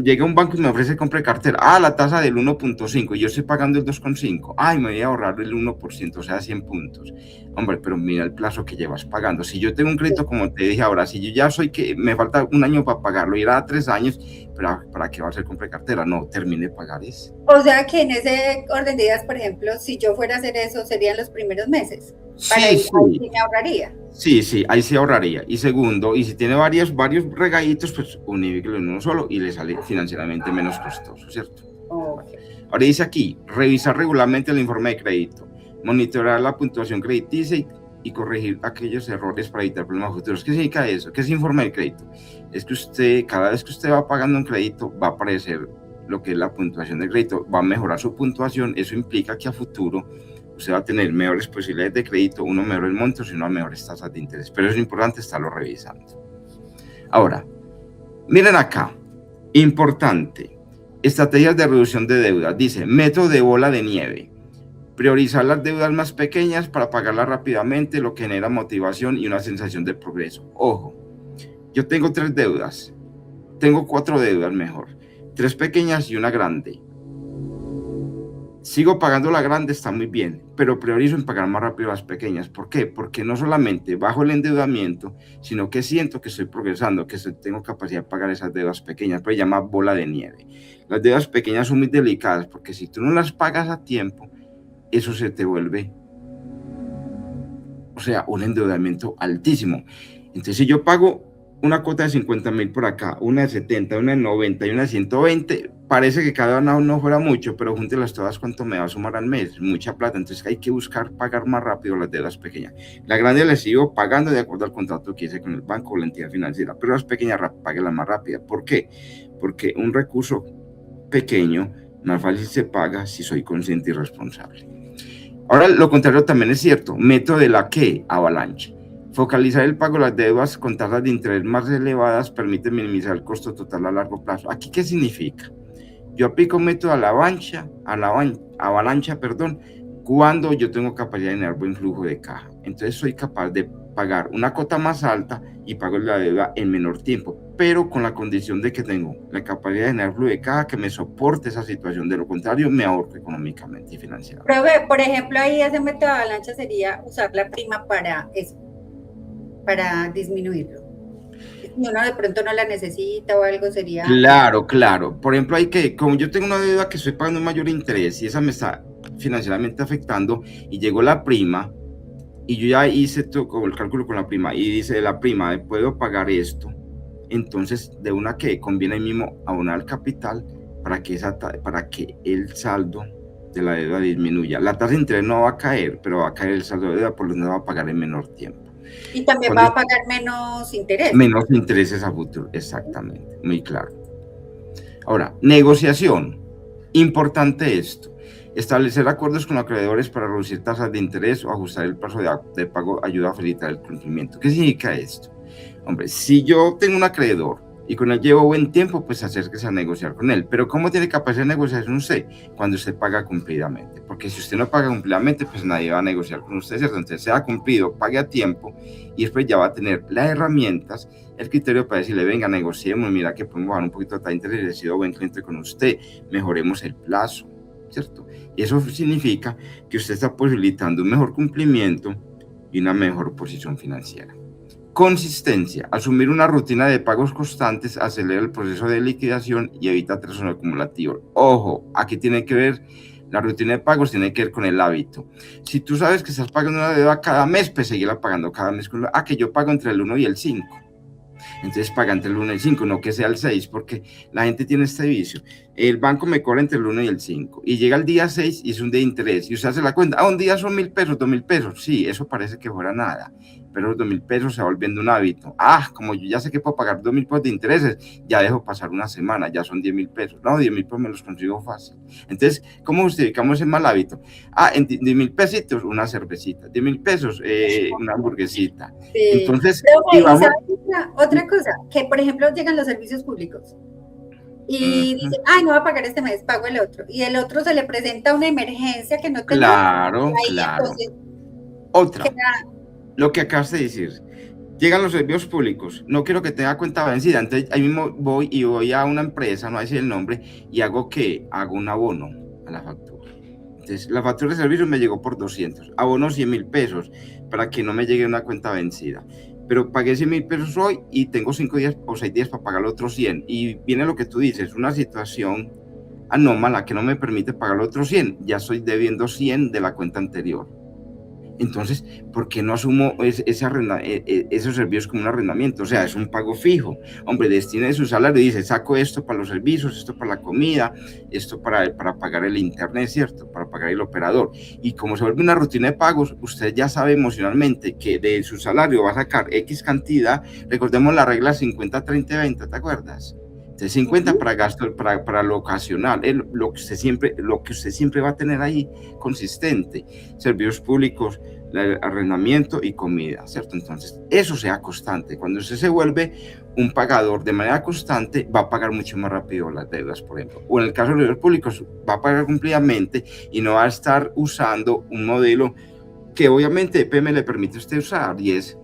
llega a un banco y me ofrece compra de cartera, la tasa del 1.5 y yo estoy pagando el 2.5, me voy a ahorrar el 1%, o sea, 100 puntos. Hombre, pero mira el plazo que llevas pagando. Si yo tengo un crédito, como te dije ahora, si yo ya que me falta un año para pagarlo, y era 3 años, pero ¿para qué va a hacer compra de cartera? No, termine de pagar eso. O sea que en ese orden de ideas, por ejemplo, si yo fuera a hacer eso, serían los primeros meses. Ahí sí me ahorraría. Sí, ahí se ahorraría. Y segundo, y si tiene varios regalitos, pues unífíquelo en uno solo y le sale financieramente menos costoso, ¿cierto? Okay. Ahora dice aquí, revisar regularmente el informe de crédito, monitorear la puntuación crediticia y corregir aquellos errores para evitar problemas futuros. ¿Qué significa eso? ¿Qué es informe de crédito? Es que cada vez que usted va pagando un crédito, va a aparecer lo que es la puntuación del crédito, va a mejorar su puntuación. Eso implica que a futuro usted va a tener mejores posibilidades de crédito, mejores montos y mejores tasas de interés. Pero es importante estarlo revisando. Ahora, miren acá, importante, estrategias de reducción de deudas. Dice, método de bola de nieve. Priorizar las deudas más pequeñas para pagarlas rápidamente, lo que genera motivación y una sensación de progreso. Ojo, yo tengo 3 deudas, tengo 4 deudas mejor, 3 pequeñas y una grande. Sigo pagando la grande, está muy bien, pero priorizo en pagar más rápido las pequeñas. ¿Por qué? Porque no solamente bajo el endeudamiento, sino que siento que estoy progresando, que tengo capacidad de pagar esas deudas pequeñas, pero se llama bola de nieve. Las deudas pequeñas son muy delicadas, porque si tú no las pagas a tiempo, eso se te vuelve, un endeudamiento altísimo. Entonces, si yo pago una cuota de 50,000 por acá, una de 70, una de 90 y una de 120, parece que cada una no fuera mucho, pero júntelas todas, ¿cuánto me va a sumar al mes? Mucha plata. Entonces hay que buscar pagar más rápido las deudas pequeñas. La grande la sigo pagando de acuerdo al contrato que hice con el banco o la entidad financiera, pero las pequeñas páguenlas más rápidas. ¿Por qué? Porque un recurso pequeño más fácil se paga si soy consciente y responsable. Ahora, lo contrario también es cierto. Método de la ¿qué? Avalancha. Focalizar el pago de las deudas con tasas de interés más elevadas permite minimizar el costo total a largo plazo. ¿Aquí qué significa? Yo aplico un método avalancha, cuando yo tengo capacidad de generar buen flujo de caja. Entonces soy capaz de pagar una cuota más alta y pago la deuda en menor tiempo, pero con la condición de que tengo la capacidad de generar flujo de caja que me soporte esa situación. De lo contrario, me ahorco económicamente y financieramente. Profe, por ejemplo, ahí ese método de avalancha sería usar la prima para eso, para disminuirlo. Si uno de pronto no la necesita o algo, sería... Claro, claro. Por ejemplo, como yo tengo una deuda que estoy pagando un mayor interés y esa me está financieramente afectando y llegó la prima y yo ya hice todo el cálculo con la prima y dice la prima, puedo pagar esto, entonces de una que conviene mismo abonar el capital para que el saldo de la deuda disminuya. La tasa de interés no va a caer, pero va a caer el saldo de deuda, por lo tanto va a pagar en menor tiempo. Y también va a pagar menos interés. Menos intereses a futuro, exactamente, muy claro. Ahora, negociación. Importante esto. Establecer acuerdos con acreedores para reducir tasas de interés o ajustar el plazo de pago ayuda a facilitar el cumplimiento. ¿Qué significa esto? Hombre, si yo tengo un acreedor y con él llevo buen tiempo, pues acérquese a negociar con él. Pero ¿cómo tiene capacidad de negociación usted? Cuando usted paga cumplidamente. Porque si usted no paga cumplidamente, pues nadie va a negociar con usted, ¿cierto? Entonces sea cumplido, pague a tiempo y después ya va a tener las herramientas, el criterio para decirle, venga, negociemos, mira que podemos bajar un poquito de interés, he sido buen cliente con usted, mejoremos el plazo, ¿cierto? Y eso significa que usted está posibilitando un mejor cumplimiento y una mejor posición financiera. Consistencia. Asumir una rutina de pagos constantes acelera el proceso de liquidación y evita atrasos acumulativos. Ojo, aquí tiene que ver, la rutina de pagos tiene que ver con el hábito. Si tú sabes que estás pagando una deuda cada mes, pues seguirla pagando cada mes. Que yo pago entre el 1 y el 5. Entonces paga entre el 1 y el 5, no que sea el 6, porque la gente tiene este vicio. El banco me cobra entre el 1 y el 5, y llega el día 6 y es un día de interés, y usted hace la cuenta, un día son 1.000 pesos, 2.000 pesos, sí, eso parece que fuera nada, pero los 2.000 pesos se va volviendo un hábito. Como yo ya sé que puedo pagar 2.000 pesos de intereses, ya dejo pasar una semana, ya son 10.000 pesos, no, 10.000 pesos me los consigo fácil. Entonces, ¿cómo justificamos ese mal hábito? En 10.000 pesitos, una cervecita, 10.000 pesos, una hamburguesita. Sí. Entonces, pero, vamos... otra cosa, que por ejemplo llegan los servicios públicos y dicen, no va a pagar este mes, pago el otro, y el otro se le presenta una emergencia que no tenga. Claro. Entonces, otra, lo que acabas de decir, llegan los servicios públicos, no quiero que tenga cuenta vencida, entonces ahí mismo voy a una empresa, no voy a decir el nombre, y hago un abono a la factura. Entonces, la factura de servicios me llegó por 200, abono 100.000 pesos para que no me llegue una cuenta vencida. Pero pagué 100.000 pesos hoy y tengo 5 días o 6 días para pagar los otros 100. Y viene lo que tú dices, una situación anómala que no me permite pagar los otros 100. Ya estoy debiendo 100 de la cuenta anterior. Entonces, ¿por qué no asumo esos servicios como un arrendamiento? O sea, es un pago fijo. Hombre, destine su salario y dice, saco esto para los servicios, esto para la comida, esto para pagar el internet, ¿cierto? Para pagar el operador. Y como se vuelve una rutina de pagos, usted ya sabe emocionalmente que de su salario va a sacar X cantidad. Recordemos la regla 50-30-20, ¿te acuerdas? De 50 para gasto, para lo ocasional, lo que usted siempre va a tener ahí consistente, servicios públicos, arrendamiento y comida, ¿cierto? Entonces, eso sea constante. Cuando usted se vuelve un pagador de manera constante, va a pagar mucho más rápido las deudas, por ejemplo. O en el caso de los servicios públicos, va a pagar cumplidamente y no va a estar usando un modelo que obviamente EPM le permite a usted usar, y es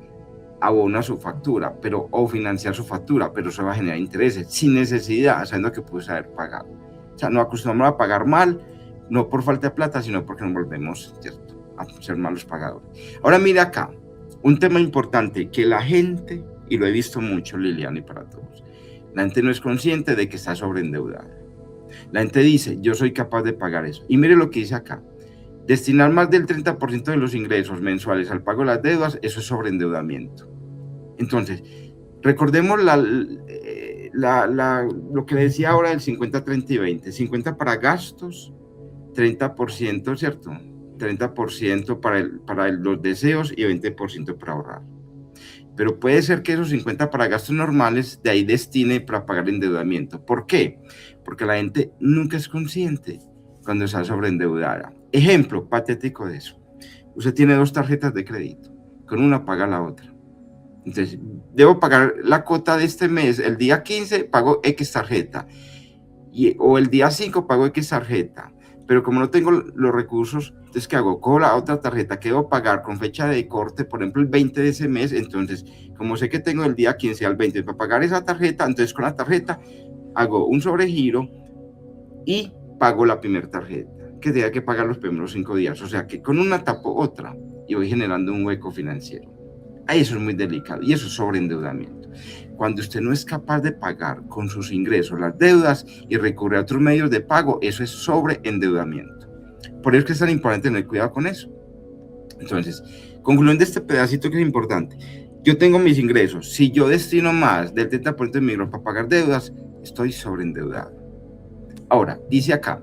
abona su factura, o financiar su factura, pero eso va a generar intereses sin necesidad, sabiendo que puede haber pagado. O sea, no acostumbramos a pagar mal, no por falta de plata, sino porque nos volvemos, ¿cierto?, a ser malos pagadores. Ahora mira acá, un tema importante que la gente, y lo he visto mucho, Liliana, y para todos, la gente no es consciente de que está sobreendeudada. La gente dice, yo soy capaz de pagar eso. Y mire lo que dice acá. Destinar más del 30% de los ingresos mensuales al pago de las deudas, eso es sobreendeudamiento. Entonces, recordemos lo que le decía ahora del 50-30 y 20. 50 para gastos, 30%, ¿cierto? 30% para los deseos y 20% para ahorrar. Pero puede ser que esos 50 para gastos normales, de ahí destine para pagar endeudamiento. ¿Por qué? Porque la gente nunca es consciente cuando está sobreendeudada. Ejemplo patético de eso. Usted tiene 2 tarjetas de crédito. Con una paga la otra. Entonces, debo pagar la cuota de este mes, el día 15 pago X tarjeta, o el día 5 pago X tarjeta, pero como no tengo los recursos, entonces, ¿qué hago? Cojo la otra tarjeta que debo pagar con fecha de corte, por ejemplo, el 20 de ese mes, entonces, como sé que tengo el día 15 al 20 para pagar esa tarjeta, entonces con la tarjeta hago un sobregiro y pago la primera tarjeta, que tenga que pagar los primeros 5 días, o sea que con una tapo otra y voy generando un hueco financiero. Eso es muy delicado y eso es sobreendeudamiento. Cuando usted no es capaz de pagar con sus ingresos las deudas y recurre a otros medios de pago, eso es sobreendeudamiento. Por eso es que es tan importante tener cuidado con eso. Entonces, concluyendo este pedacito que es importante, yo tengo mis ingresos. Si yo destino más del 30% de mi ingreso para pagar deudas, estoy sobreendeudado. Ahora, dice acá,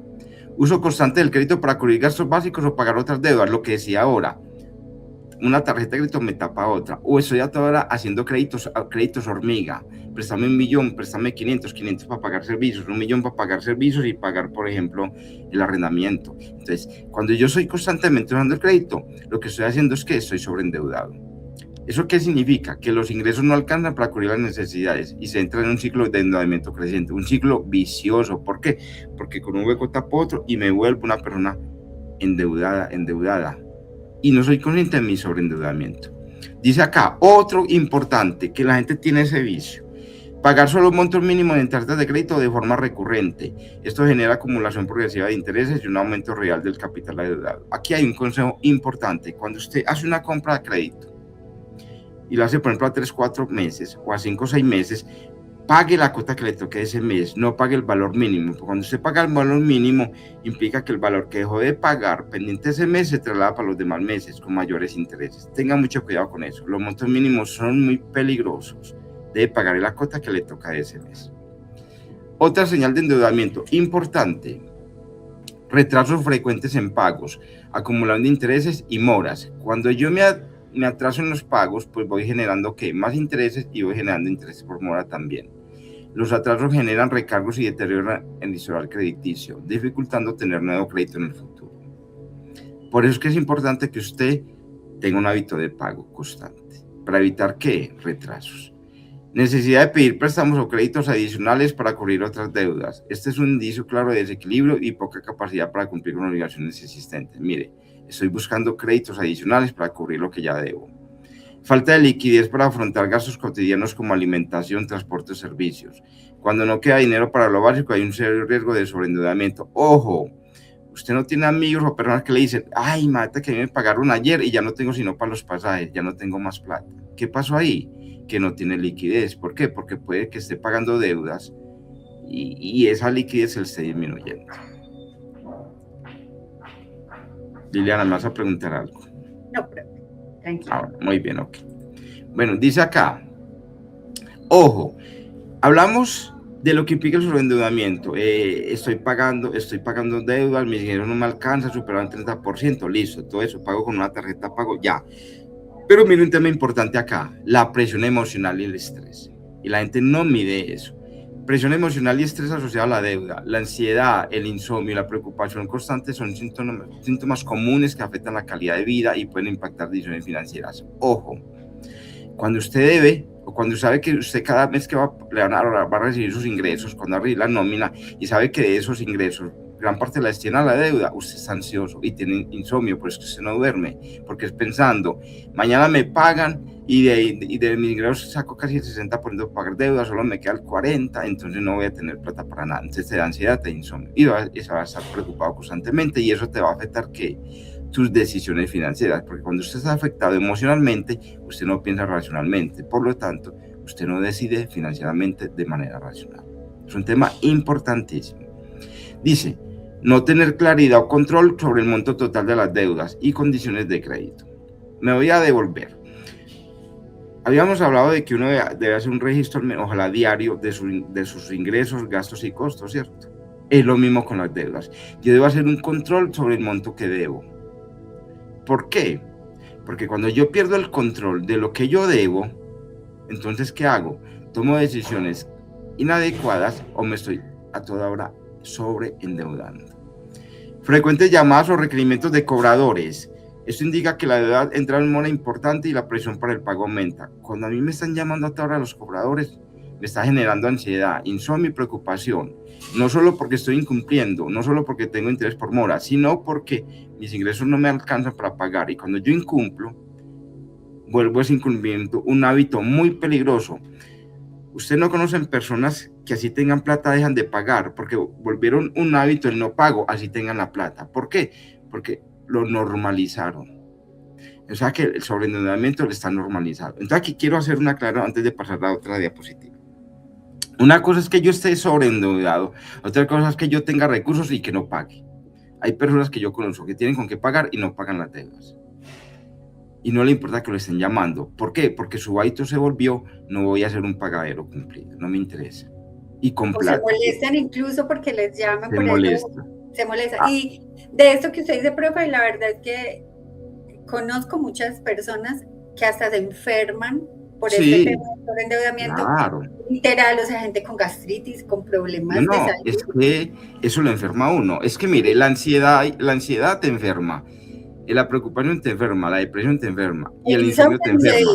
uso constante del crédito para cubrir gastos básicos o pagar otras deudas, lo que decía ahora. Una tarjeta de crédito me tapa otra, o estoy a toda hora haciendo créditos hormiga, préstame 1.000.000, préstame 500 para pagar servicios, 1.000.000 para pagar servicios y pagar, por ejemplo, el arrendamiento. Entonces, cuando yo soy constantemente usando el crédito, lo que estoy haciendo es que estoy sobreendeudado. ¿Eso qué significa? Que los ingresos no alcanzan para cubrir las necesidades y se entra en un ciclo de endeudamiento creciente, un ciclo vicioso. ¿Por qué? Porque con un hueco tapo otro y me vuelvo una persona endeudada. Y no soy consciente de mi sobreendeudamiento. Dice acá, otro importante, que la gente tiene ese vicio. Pagar solo un monto mínimo en tarjetas de crédito de forma recurrente. Esto genera acumulación progresiva de intereses y un aumento real del capital adeudado. Aquí hay un consejo importante. Cuando usted hace una compra de crédito y lo hace, por ejemplo, a 3, 4 meses o a 5 o 6 meses, pague la cuota que le toque ese mes, no pague el valor mínimo. Porque cuando usted paga el valor mínimo, implica que el valor que dejó de pagar pendiente ese mes se traslada para los demás meses con mayores intereses. Tenga mucho cuidado con eso. Los montos mínimos son muy peligrosos. Debe pagar la cuota que le toca ese mes. Otra señal de endeudamiento importante: retrasos frecuentes en pagos, acumulando intereses y moras. Cuando yo me atraso en los pagos, pues voy generando más intereses y voy generando intereses por mora también. Los atrasos generan recargos y deterioran el historial crediticio, dificultando tener nuevo crédito en el futuro. Por eso es que es importante que usted tenga un hábito de pago constante, para evitar retrasos. Necesidad de pedir préstamos o créditos adicionales para cubrir otras deudas. Este es un indicio claro de desequilibrio y poca capacidad para cumplir con obligaciones existentes. Mire, estoy buscando créditos adicionales para cubrir lo que ya debo. Falta de liquidez para afrontar gastos cotidianos como alimentación, transporte o servicios. Cuando no queda dinero para lo básico, hay un serio riesgo de sobreendeudamiento. ¡Ojo! Usted no tiene amigos o personas que le dicen, ay, mate, que me pagaron ayer y ya no tengo sino para los pasajes, ya no tengo más plata. ¿Qué pasó ahí? Que no tiene liquidez. ¿Por qué? Porque puede que esté pagando deudas y esa liquidez se le esté disminuyendo. Liliana, ¿me vas a preguntar algo? No, pero tranquilo. Muy bien, ok. Bueno, dice acá, ojo, hablamos de lo que implica el sobreendeudamiento. Estoy pagando deudas, mis ingresos no me alcanzan, superan el 30%, listo, todo eso, pago con una tarjeta, pago ya. Pero mire un tema importante acá, la presión emocional y el estrés. Y la gente no mide eso. Presión emocional y estrés asociado a la deuda, la ansiedad, el insomnio y la preocupación constante son síntomas comunes que afectan la calidad de vida y pueden impactar decisiones financieras. Ojo, cuando usted debe o cuando sabe que usted cada mes que va a recibir sus ingresos, cuando arriba la nómina y sabe que de esos ingresos gran parte la destina a la deuda, usted está ansioso y tiene insomnio, por eso que usted no duerme, porque es pensando, mañana me pagan y de mis ingresos saco casi el 60% para pagar deuda, solo me queda el 40%, entonces no voy a tener plata para nada. Entonces te da ansiedad, te da insomnio y vas a estar preocupado constantemente y eso te va a afectar tus decisiones financieras, porque cuando usted está afectado emocionalmente, usted no piensa racionalmente, por lo tanto, usted no decide financieramente de manera racional. Es un tema importantísimo. Dice, no tener claridad o control sobre el monto total de las deudas y condiciones de crédito. Me voy a devolver. Habíamos hablado de que uno debe hacer un registro, ojalá diario, de sus ingresos, gastos y costos, ¿cierto? Es lo mismo con las deudas. Yo debo hacer un control sobre el monto que debo. ¿Por qué? Porque cuando yo pierdo el control de lo que yo debo, entonces, ¿qué hago? Tomo decisiones inadecuadas o me estoy a toda hora sobreendeudando. Frecuentes llamadas o requerimientos de cobradores. Esto indica que la deuda entra en mora importante y la presión para el pago aumenta. Cuando a mí me están llamando hasta ahora los cobradores, me está generando ansiedad, insomnio y preocupación. No solo porque estoy incumpliendo, no solo porque tengo interés por mora, sino porque mis ingresos no me alcanzan para pagar. Y cuando yo incumplo, vuelvo a ese incumplimiento, un hábito muy peligroso. Usted no conocen personas que así tengan plata dejan de pagar porque volvieron un hábito el no pago, así tengan la plata. ¿Por qué? Porque lo normalizaron. O sea que el sobreendeudamiento le está normalizado. Entonces aquí quiero hacer una aclaración antes de pasar a otra diapositiva. Una cosa es que yo esté sobreendeudado, otra cosa es que yo tenga recursos y que no pague. Hay personas que yo conozco que tienen con qué pagar y no pagan las deudas. Y no le importa que lo estén llamando. ¿Por qué? Porque su hábito se volvió, no voy a ser un pagadero cumplido, no me interesa. Y con O plata. se molestan incluso porque les llaman. Se molesta. Se molesta. Y de esto que usted dice, profe, la verdad es que conozco muchas personas que hasta se enferman por este tema de endeudamiento. Claro. Literal, o sea, gente con gastritis, con problemas de salud. Es que eso lo enferma a uno. Es que mire, la ansiedad te enferma. La preocupación te enferma, la depresión te enferma y el insomnio te enferma.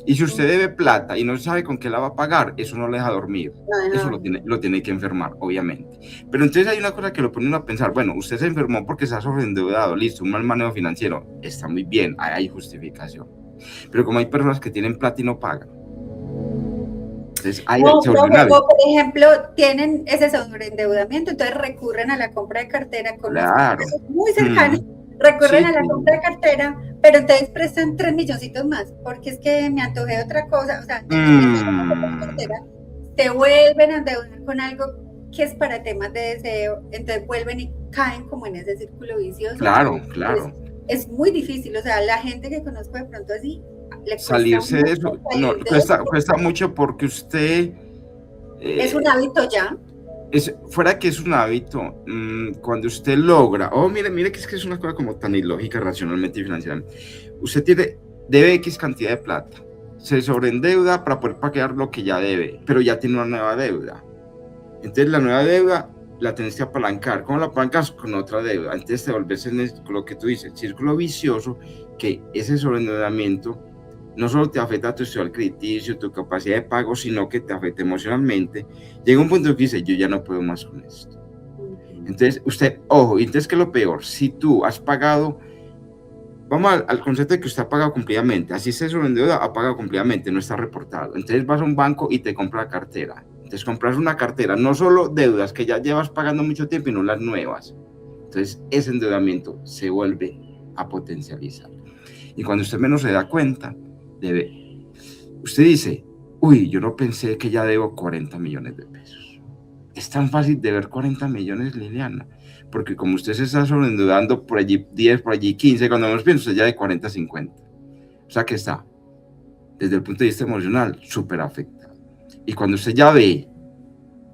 Y si usted debe plata y no sabe con qué la va a pagar, eso no le deja dormir. Eso lo tiene que enfermar, obviamente. Pero entonces hay una cosa que lo pone uno a pensar, bueno, usted se enfermó porque está sobreendeudado, listo, un mal manejo financiero, está muy bien, hay justificación. Pero como hay personas que tienen plata y no pagan, entonces hay por ejemplo, tienen ese sobreendeudamiento, entonces recurren a la compra de cartera con los muy cercanos. Recurren a la compra de cartera, pero entonces prestan 3 milloncitos más, porque es que me antojé de otra cosa, o sea, te vuelven a endeudar con algo que es para temas de deseo, entonces vuelven y caen como en ese círculo vicioso. Claro. Es muy difícil, o sea, la gente que conozco de pronto así, le cuesta salirse de eso, cuesta mucho porque usted... es un hábito ya. Fuera que es un hábito, cuando usted logra, mire que es una cosa como tan ilógica racionalmente y financieramente, usted debe X cantidad de plata, se sobreendeuda para poder pagar lo que ya debe, pero ya tiene una nueva deuda, entonces la nueva deuda la tenés que apalancar. ¿Cómo la apalancas? Con otra deuda. Antes te volvés en lo que tú dices, círculo vicioso, que ese sobreendeudamiento no solo te afecta a tu historial crediticio, tu capacidad de pago, sino que te afecta emocionalmente. Llega un punto en que dice, yo ya no puedo más con esto. Entonces, ojo, y entonces, ¿qué es lo peor? Si tú has pagado, vamos al concepto de que usted ha pagado cumplidamente, así se sobreendeuda, ha pagado cumplidamente, no está reportado. Entonces vas a un banco y te compra la cartera. Entonces compras una cartera, no solo deudas que ya llevas pagando mucho tiempo y no las nuevas. Entonces ese endeudamiento se vuelve a potencializar. Y cuando usted menos se da cuenta, usted dice, uy, yo no pensé que ya debo 40 millones de pesos. Es tan fácil de ver 40 millones, Liliana, porque como usted se está sobreendeudando por allí 10, por allí 15, cuando menos piensa, usted ya de 40 a 50. O sea que está, desde el punto de vista emocional, súper afectado. Y cuando usted ya ve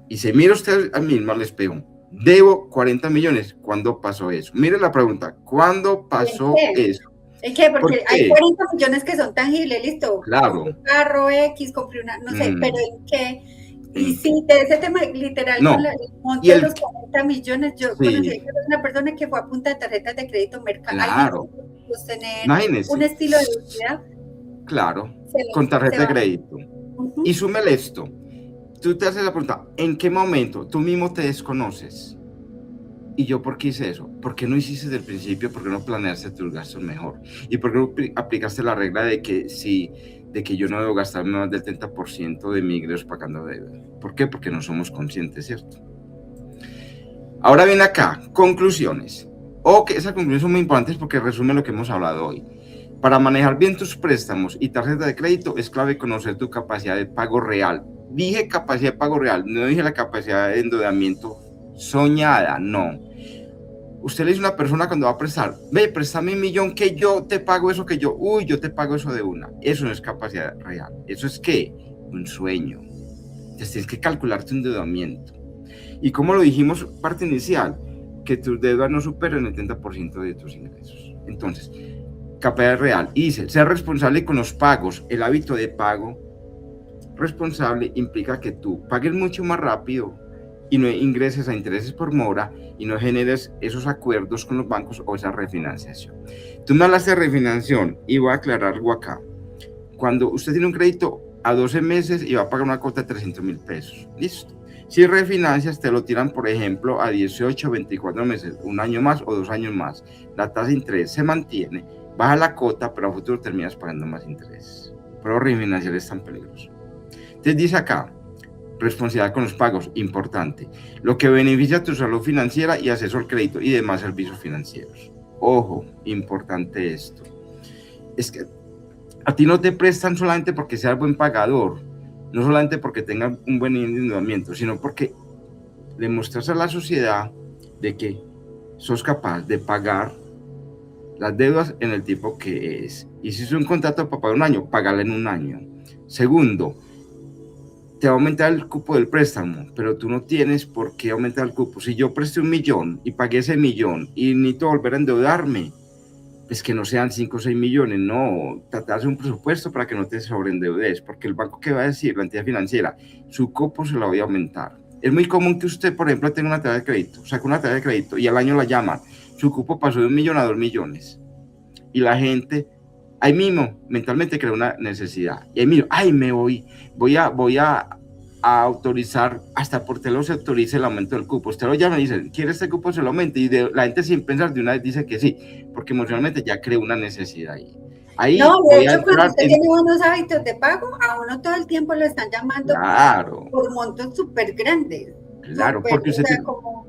y se mira usted a mismo al espejo, debo 40 millones, ¿cuándo pasó eso? Mire la pregunta, ¿cuándo pasó eso? ¿En qué? Porque hay 40 millones que son tangibles, listo. Claro. Compré un carro X, compré una, no sé, pero ¿en qué? Y sí, de ese tema literal, con el monte de los 40 millones, yo conocí a una persona que fue a punta de tarjetas de crédito mercado. Claro. Tener un estilo de vida. Claro, con tarjeta de crédito. Y súmele esto. Tú te haces la pregunta, ¿en qué momento tú mismo te desconoces? ¿Y yo por qué hice eso? ¿Por qué no hiciste desde el principio? ¿Por qué no planeaste tus gastos mejor? ¿Y por qué no aplicaste la regla de que yo no debo gastar más del 30% de mi ingreso pagando deuda? ¿Por qué? Porque no somos conscientes, ¿cierto? Ahora viene acá, conclusiones. Esas conclusiones son muy importantes porque resumen lo que hemos hablado hoy. Para manejar bien tus préstamos y tarjeta de crédito es clave conocer tu capacidad de pago real. Dije capacidad de pago real, no dije la capacidad de endeudamiento soñada, no. Usted le dice a una persona cuando va a prestar, préstame 1 millón que yo te pago eso yo te pago eso de una. Eso no es capacidad real. Eso es ¿qué? Un sueño. Entonces tienes que calcular tu endeudamiento. Y como lo dijimos, parte inicial, que tus deudas no superen el 30% de tus ingresos. Entonces, capacidad real. Y dice, ser responsable con los pagos. El hábito de pago responsable implica que tú pagues mucho más rápido y no ingreses a intereses por mora y no generes esos acuerdos con los bancos o esa refinanciación. Tú me hablaste de refinanciación y voy a aclarar algo acá. Cuando usted tiene un crédito a 12 meses y va a pagar una cuota de 300.000 pesos, listo. Si refinancias, te lo tiran, por ejemplo, a 18, 24 meses, un año más o 2 años más. La tasa de interés se mantiene, baja la cuota, pero a futuro terminas pagando más interés. Pero refinanciar es tan peligroso. Entonces dice acá, responsabilidad con los pagos, importante. Lo que beneficia a tu salud financiera y acceso al crédito y demás servicios financieros. Ojo, importante esto. Es que a ti no te prestan solamente porque seas buen pagador, no solamente porque tengas un buen endeudamiento, sino porque le muestras a la sociedad de que sos capaz de pagar las deudas en el tipo que es. Y si es un contrato para pagar un año, pagarla en un año. Segundo, te va a aumentar el cupo del préstamo, pero tú no tienes por qué aumentar el cupo. Si yo presté 1.000.000 y pagué ese 1.000.000 y necesito volver a endeudarme, pues que no sean 5 o 6 millones, no, tratar de un presupuesto para que no te sobreendeudes, porque el banco, ¿qué va a decir? La entidad financiera, su cupo se la voy a aumentar. Es muy común que usted, por ejemplo, tenga una tarjeta de crédito, saca una tarjeta de crédito y al año la llaman, su cupo pasó de 1.000.000 a 2.000.000. Y la gente, ahí mismo, mentalmente crea una necesidad. Y ahí mismo, ay, voy a autorizar, hasta por teléfono se autoriza el aumento del cupo. Usted lo llama y dice, ¿quiere este cupo? Se lo aumente. Y la gente sin pensar de una vez dice que sí, porque emocionalmente ya creó una necesidad ahí. Ahí No, de voy a hecho, cuando entrar usted tiene buenos hábitos de pago, a uno todo el tiempo lo están llamando Claro, por montos súper grandes, claro, súper, porque o usted sea, tiene... como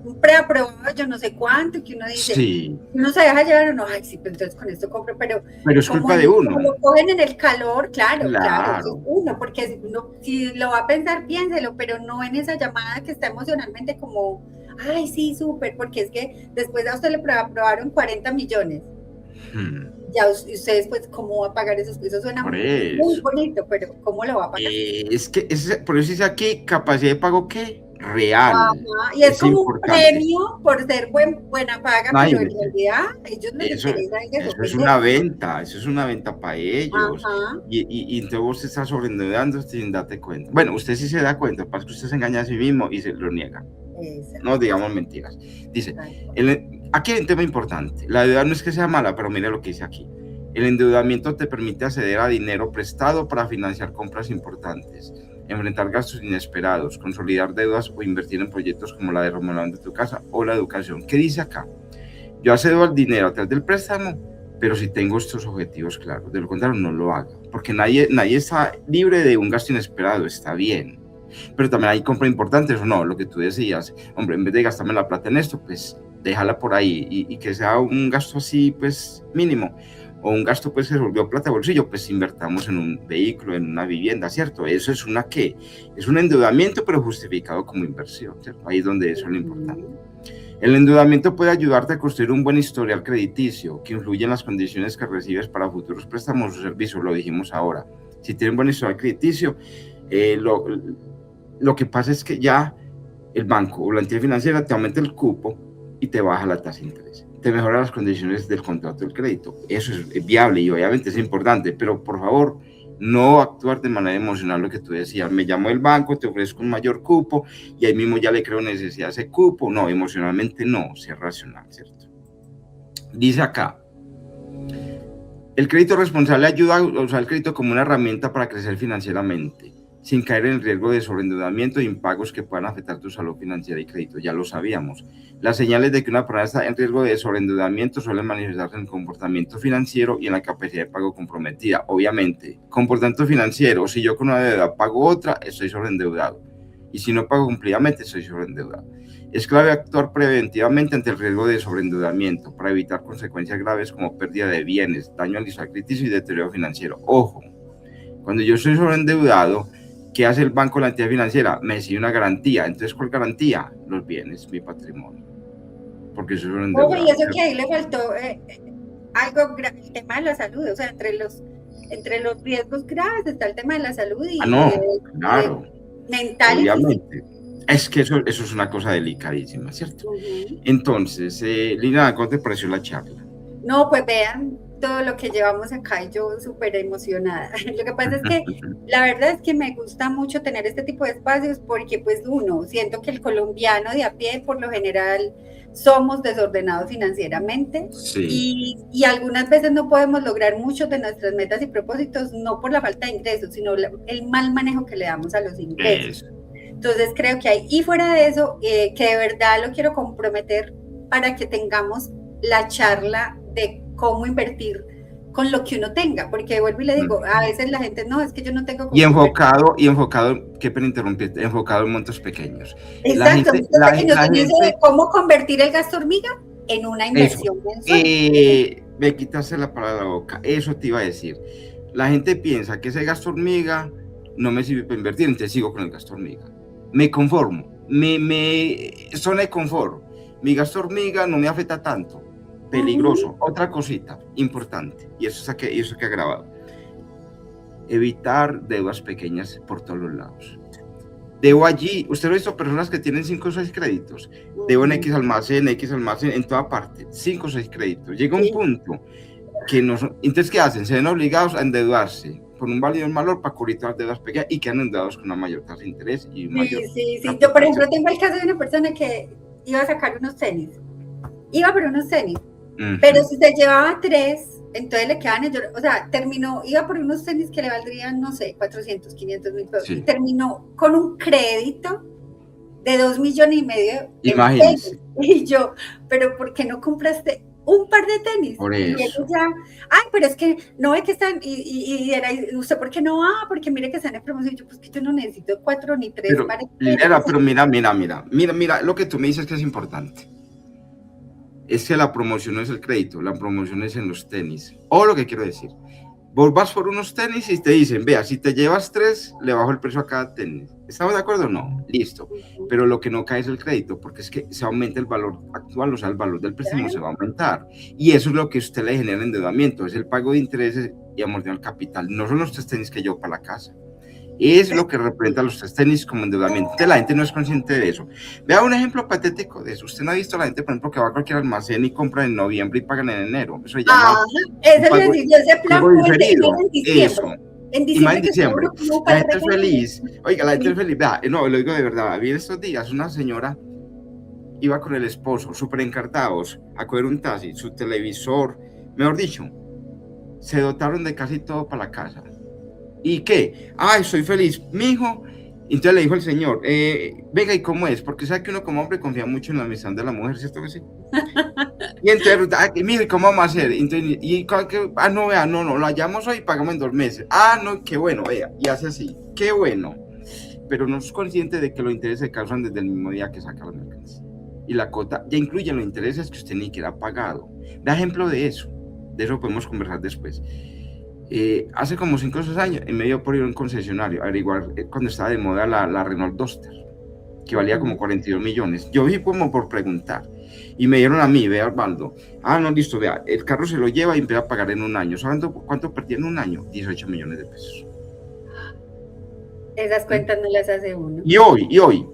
un preaprobado, yo no sé cuánto, que uno dice, Sí, uno se deja llevar o no, ay, sí, pero entonces con esto compro, pero pero es como, culpa de como uno. lo cogen en el calor, claro, claro, eso es Claro. uno, porque si lo va a pensar, piénselo, pero no en esa llamada que está emocionalmente como, ay, sí, súper, porque es que después a usted le aprobaron 40 millones. Hmm, Ya ustedes, pues, ¿cómo va a pagar esos? Eso suena por muy eso. bonito, pero ¿cómo lo va a pagar? Es que, por eso dice aquí, capacidad de pago, ¿qué? Real. Ajá, y es Es como un importante. premio por ser buena paga, pero en Imagínese. realidad a ellos les Eso, interesa es eso, eso es vender. una venta, eso es una venta para ellos. Ajá, Y entonces vos te estás sobreendeudando sin darte cuenta. Bueno, usted sí se da cuenta, pasa que usted se engaña a sí mismo y se lo niega. No exacto, digamos mentiras. Dice, exacto. aquí hay un tema importante. La deuda no es que sea mala, pero mire lo que dice aquí. El endeudamiento te permite acceder a dinero prestado para financiar compras importantes, enfrentar gastos inesperados, consolidar deudas o invertir en proyectos como la de remodelación de tu casa o la educación. ¿Qué dice acá? Yo accedo al dinero a través del préstamo, pero si tengo estos objetivos claros. De lo contrario, no lo haga, porque nadie está libre de un gasto inesperado, está bien. Pero también hay compra importante, eso no, lo que tú decías, hombre, en vez de gastarme la plata en esto, pues déjala por ahí y que sea un gasto así, pues mínimo, o un gasto pues que se volvió plata de bolsillo, pues invertamos en un vehículo, en una vivienda, ¿cierto? Eso es una ¿qué? Es un endeudamiento, pero justificado como inversión, ¿cierto? Ahí es donde eso es lo importante. El endeudamiento puede ayudarte a construir un buen historial crediticio que influye en las condiciones que recibes para futuros préstamos o servicios, lo dijimos ahora. Si tienes un buen historial crediticio, lo que pasa es que ya el banco o la entidad financiera te aumenta el cupo y te baja la tasa de interés. Te mejora las condiciones del contrato del crédito. Eso es viable y obviamente es importante, pero por favor, no actuar de manera emocional, lo que tú decías. Me llamo el banco, te ofrezco un mayor cupo y ahí mismo ya le creo necesidad a ese cupo. No, emocionalmente no, sea racional, ¿cierto? Dice acá, el crédito responsable ayuda a usar el crédito como una herramienta para crecer financieramente, sin caer en el riesgo de sobreendeudamiento e impagos que puedan afectar tu salud financiera y crédito. Ya lo sabíamos. Las señales de que una persona está en riesgo de sobreendeudamiento suelen manifestarse en el comportamiento financiero y en la capacidad de pago comprometida. Obviamente, comportamiento financiero, si yo con una deuda pago otra, estoy sobreendeudado. Y si no pago cumplidamente, estoy sobreendeudado. Es clave actuar preventivamente ante el riesgo de sobreendeudamiento para evitar consecuencias graves como pérdida de bienes, daño al historial crediticio y deterioro financiero. Ojo, cuando yo estoy sobreendeudado, ¿qué hace el banco, la entidad financiera? Me exige una garantía. Entonces, ¿cuál garantía? Los bienes, mi patrimonio. Porque yo soy Ojo, y sobreendeudado. eso que ahí le faltó algo, el tema de la salud, o sea, entre los riesgos graves está el tema de la salud Ah, y no, claro, mental y físico. obviamente. Es que eso es una cosa delicadísima, ¿cierto? Ujú. Entonces, Lina, ¿cómo te pareció la charla? No, pues vean, todo lo que llevamos acá y yo súper emocionada. Lo que pasa es que la verdad es que me gusta mucho tener este tipo de espacios porque pues uno, siento que el colombiano de a pie por lo general somos desordenados financieramente Sí, y algunas veces no podemos lograr muchos de nuestras metas y propósitos no por la falta de ingresos, sino el mal manejo que le damos a los ingresos. eso. Entonces creo que hay, y fuera de eso, que de verdad lo quiero comprometer para que tengamos la charla de cómo invertir con lo que uno tenga, porque vuelvo y le digo, a veces la gente, no, es que yo no tengo con qué invertir. Y enfocado, qué pena interrumpirte, enfocado en montos pequeños. Exacto, muchos pequeños, La y dice gente, cómo convertir el gasto hormiga en una eso, inversión mensual. me quitaste la palabra de la boca, eso te iba a decir. La gente piensa que ese gasto hormiga no me sirve para invertir, entonces sigo con el gasto hormiga. Me conformo, zona de confort. Mi gasto hormiga no me afecta tanto. Peligroso. Otra cosita importante, y eso que ha grabado. Evitar deudas pequeñas por todos los lados. Debo allí, usted lo ha visto, personas que tienen 5 o 6 créditos. Debo en X almacén, en toda parte, 5 o 6 créditos. Llega un punto que no son, entonces, ¿qué hacen? Se ven obligados a endeudarse por un válido valor para cubrir todas las deudas pequeñas y quedan endeudados con una mayor tasa de interés y mayor Sí. Yo, por capital. ejemplo, tengo el caso de una persona que iba a sacar unos tenis. Iba por unos tenis, pero si se llevaba 3, entonces le quedaban, o sea, terminó, iba por unos tenis que le valdrían, no sé, 400, 500 mil pesos, y terminó con un crédito de 2,5 millones en tenis. Y yo, pero ¿por qué no compraste un par de tenis? Por y eso. ya, ay, pero es que no ve que están, y era, ¿usted por qué no va? Porque mire que están en promoción. Yo, pues que yo no necesito 4 ni 3 para pero mira, lo que tú me dices que es importante. Es que la promoción no es el crédito, la promoción es en los tenis. O lo que quiero decir, vos vas por unos tenis y te dicen, vea, si te llevas 3, le bajo el precio a cada tenis. ¿Estamos de acuerdo o no? Listo. Pero lo que no cae es el crédito, porque es que se aumenta el valor actual, o sea, el valor del préstamo se va a aumentar. Y eso es lo que a usted le genera endeudamiento, es el pago de intereses y amortiguación al capital. No son los 3 tenis que llevo para la casa. Es lo que representa a los 3 tenis como endeudamiento. Entonces, la gente no es consciente de eso. Vea un ejemplo patético de eso. Usted no ha visto a la gente, por ejemplo, que va a cualquier almacén y compra en noviembre y pagan en enero. Eso se llama eso le decía, ese plan diferido. Eso. En Y más en diciembre. diciembre. La gente es feliz. Oiga, la gente es feliz. Vea, no, lo digo de verdad. Vi estos días una señora iba con el esposo, súper encartados, a coger un taxi, su televisor, mejor dicho, se dotaron de casi todo para la casa. ¿Y qué? Ay, soy feliz. Mi hijo, entonces le dijo el señor, venga, ¿y cómo es? Porque sabe que uno como hombre confía mucho en la amistad de la mujer, ¿cierto que sí? Y entonces, mire, ¿cómo vamos a hacer? Entonces, no, vea, no, lo hallamos hoy y pagamos en 2 meses. Ah, no, qué bueno, vea, y hace así, qué bueno. Pero no es consciente de que los intereses se causan desde el mismo día que saca la mercancía. Y la cuota ya incluye los intereses que usted ni siquiera ha pagado. Da ejemplo de eso podemos conversar después. Hace como 5 o 6 años me dio por ir a un concesionario a averiguar cuando estaba de moda la Renault Duster, que valía como 42 millones. Yo vi como por preguntar y me dieron a mí, vea, Osvaldo, no, listo, vea, el carro se lo lleva y empieza a pagar en un año. ¿Saben cuánto perdí en un año? 18 millones de pesos. Esas cuentas no las hace uno. Y hoy,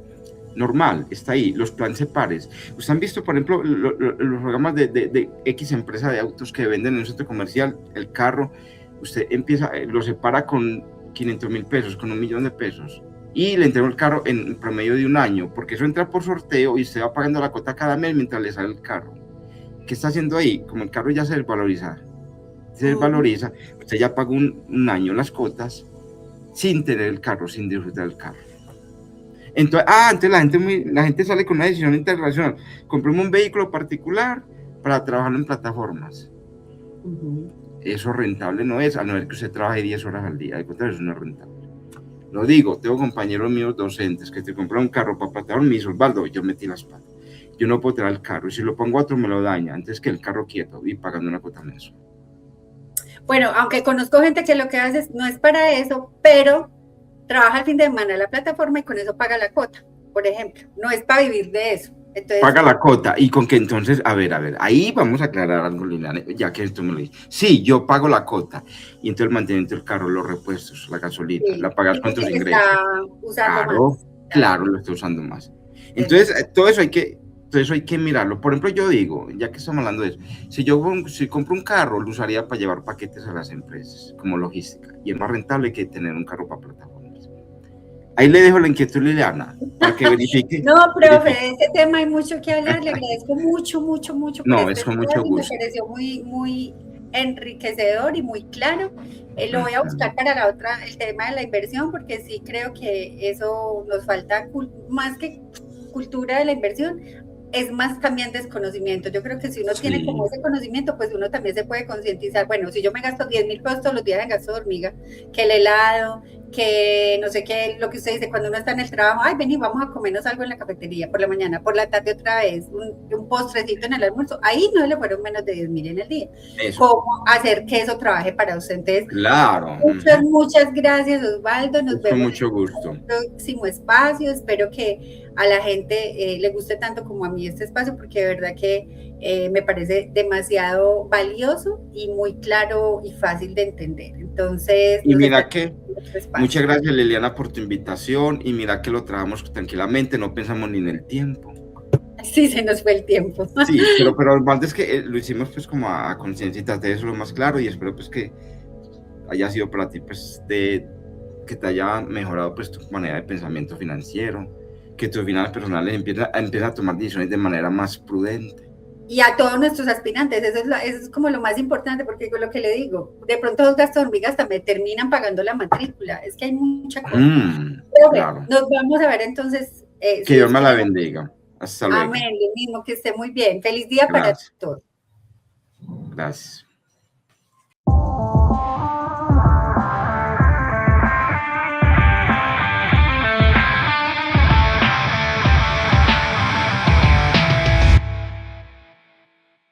normal, está ahí, los planes separes. Ustedes han visto, por ejemplo, los programas de X empresa de autos que venden en un centro comercial, el carro, usted empieza, lo separa con 500 mil pesos, con 1 millón de pesos, y le entrega el carro en promedio de un año, porque eso entra por sorteo y usted va pagando la cuota cada mes mientras le sale el carro. ¿Qué está haciendo ahí? Como el carro ya se desvaloriza, usted ya pagó un año las cuotas sin tener el carro, sin disfrutar del carro. Entonces la gente sale con una decisión internacional. Compremos un vehículo particular para trabajarlo en plataformas. Eso rentable no es, a no ser que usted trabaje 10 horas al día. De cuenta, eso no es rentable. Lo digo, tengo compañeros míos docentes que te compran un carro para plataforma y me dicen, Osvaldo, yo metí las patas. Yo no puedo traer el carro y si lo pongo a otro me lo daña antes que el carro quieto y pagando una cuota mensual. Bueno, aunque conozco gente que lo que hace no es para eso, pero trabaja el fin de semana en la plataforma y con eso paga la cuota, por ejemplo. No es para vivir de eso. Entonces, paga la cuota y con que entonces, a ver, ahí vamos a aclarar algo, Liliana, ya que esto me lo dice. Sí, yo pago la cuota y entonces el mantenimiento del carro, los repuestos, la gasolina, la pagas con tus ingresos. Está usando claro, lo estoy usando más. Entonces, todo eso hay que Entonces hay que mirarlo. Por ejemplo, yo digo, ya que estamos hablando de eso, si compro un carro, lo usaría para llevar paquetes a las empresas, como logística, y es más rentable que tener un carro para plataformas. Ahí le dejo la inquietud, Liliana, para que verifique. No, profe, de ese tema hay mucho que hablar. Le agradezco mucho, mucho, mucho por No, este es con mucho espacio. Me gusto. pareció muy, muy enriquecedor y muy claro. Lo voy a buscar para la otra, el tema de la inversión, porque sí creo que eso nos falta, más que cultura de la inversión, es más también desconocimiento. Yo creo que si uno tiene como ese conocimiento, pues uno también se puede concientizar. Bueno, si yo me gasto 10.000 pesos todos los días en gasto de hormiga, que el helado, que no sé qué, lo que usted dice, cuando uno está en el trabajo, ay, vení, vamos a comernos algo en la cafetería por la mañana, por la tarde otra vez, un postrecito en el almuerzo, ahí no le fueron menos de 10.000 en el día. Eso. ¿Cómo hacer que eso trabaje para usted? Entonces, claro. Muchas gracias, Osvaldo. Nos vemos con mucho gusto. en el próximo espacio. Espero que a la gente le guste tanto como a mí este espacio, porque de verdad que me parece demasiado valioso y muy claro y fácil de entender. Entonces, y mira que muchas gracias, Liliana, por tu invitación, y mira que lo trabajamos tranquilamente, no pensamos ni en el tiempo. Sí, se nos fue el tiempo. Sí, pero antes que lo hicimos pues como a conciencia y traté de eso lo más claro, y espero pues que haya sido para ti pues que te haya mejorado pues tu manera de pensamiento financiero, que tus finanzas personales empiezan a tomar decisiones de manera más prudente. Y a todos nuestros aspirantes, eso es como lo más importante, porque con lo que le digo, de pronto los gastos de hormigas también terminan pagando la matrícula, es que hay mucha cosa. Pero claro. Nos vamos a ver entonces. Que Dios me la bendiga. Hasta luego. Amén, lo mismo, que esté muy bien. Feliz día para todos. Gracias.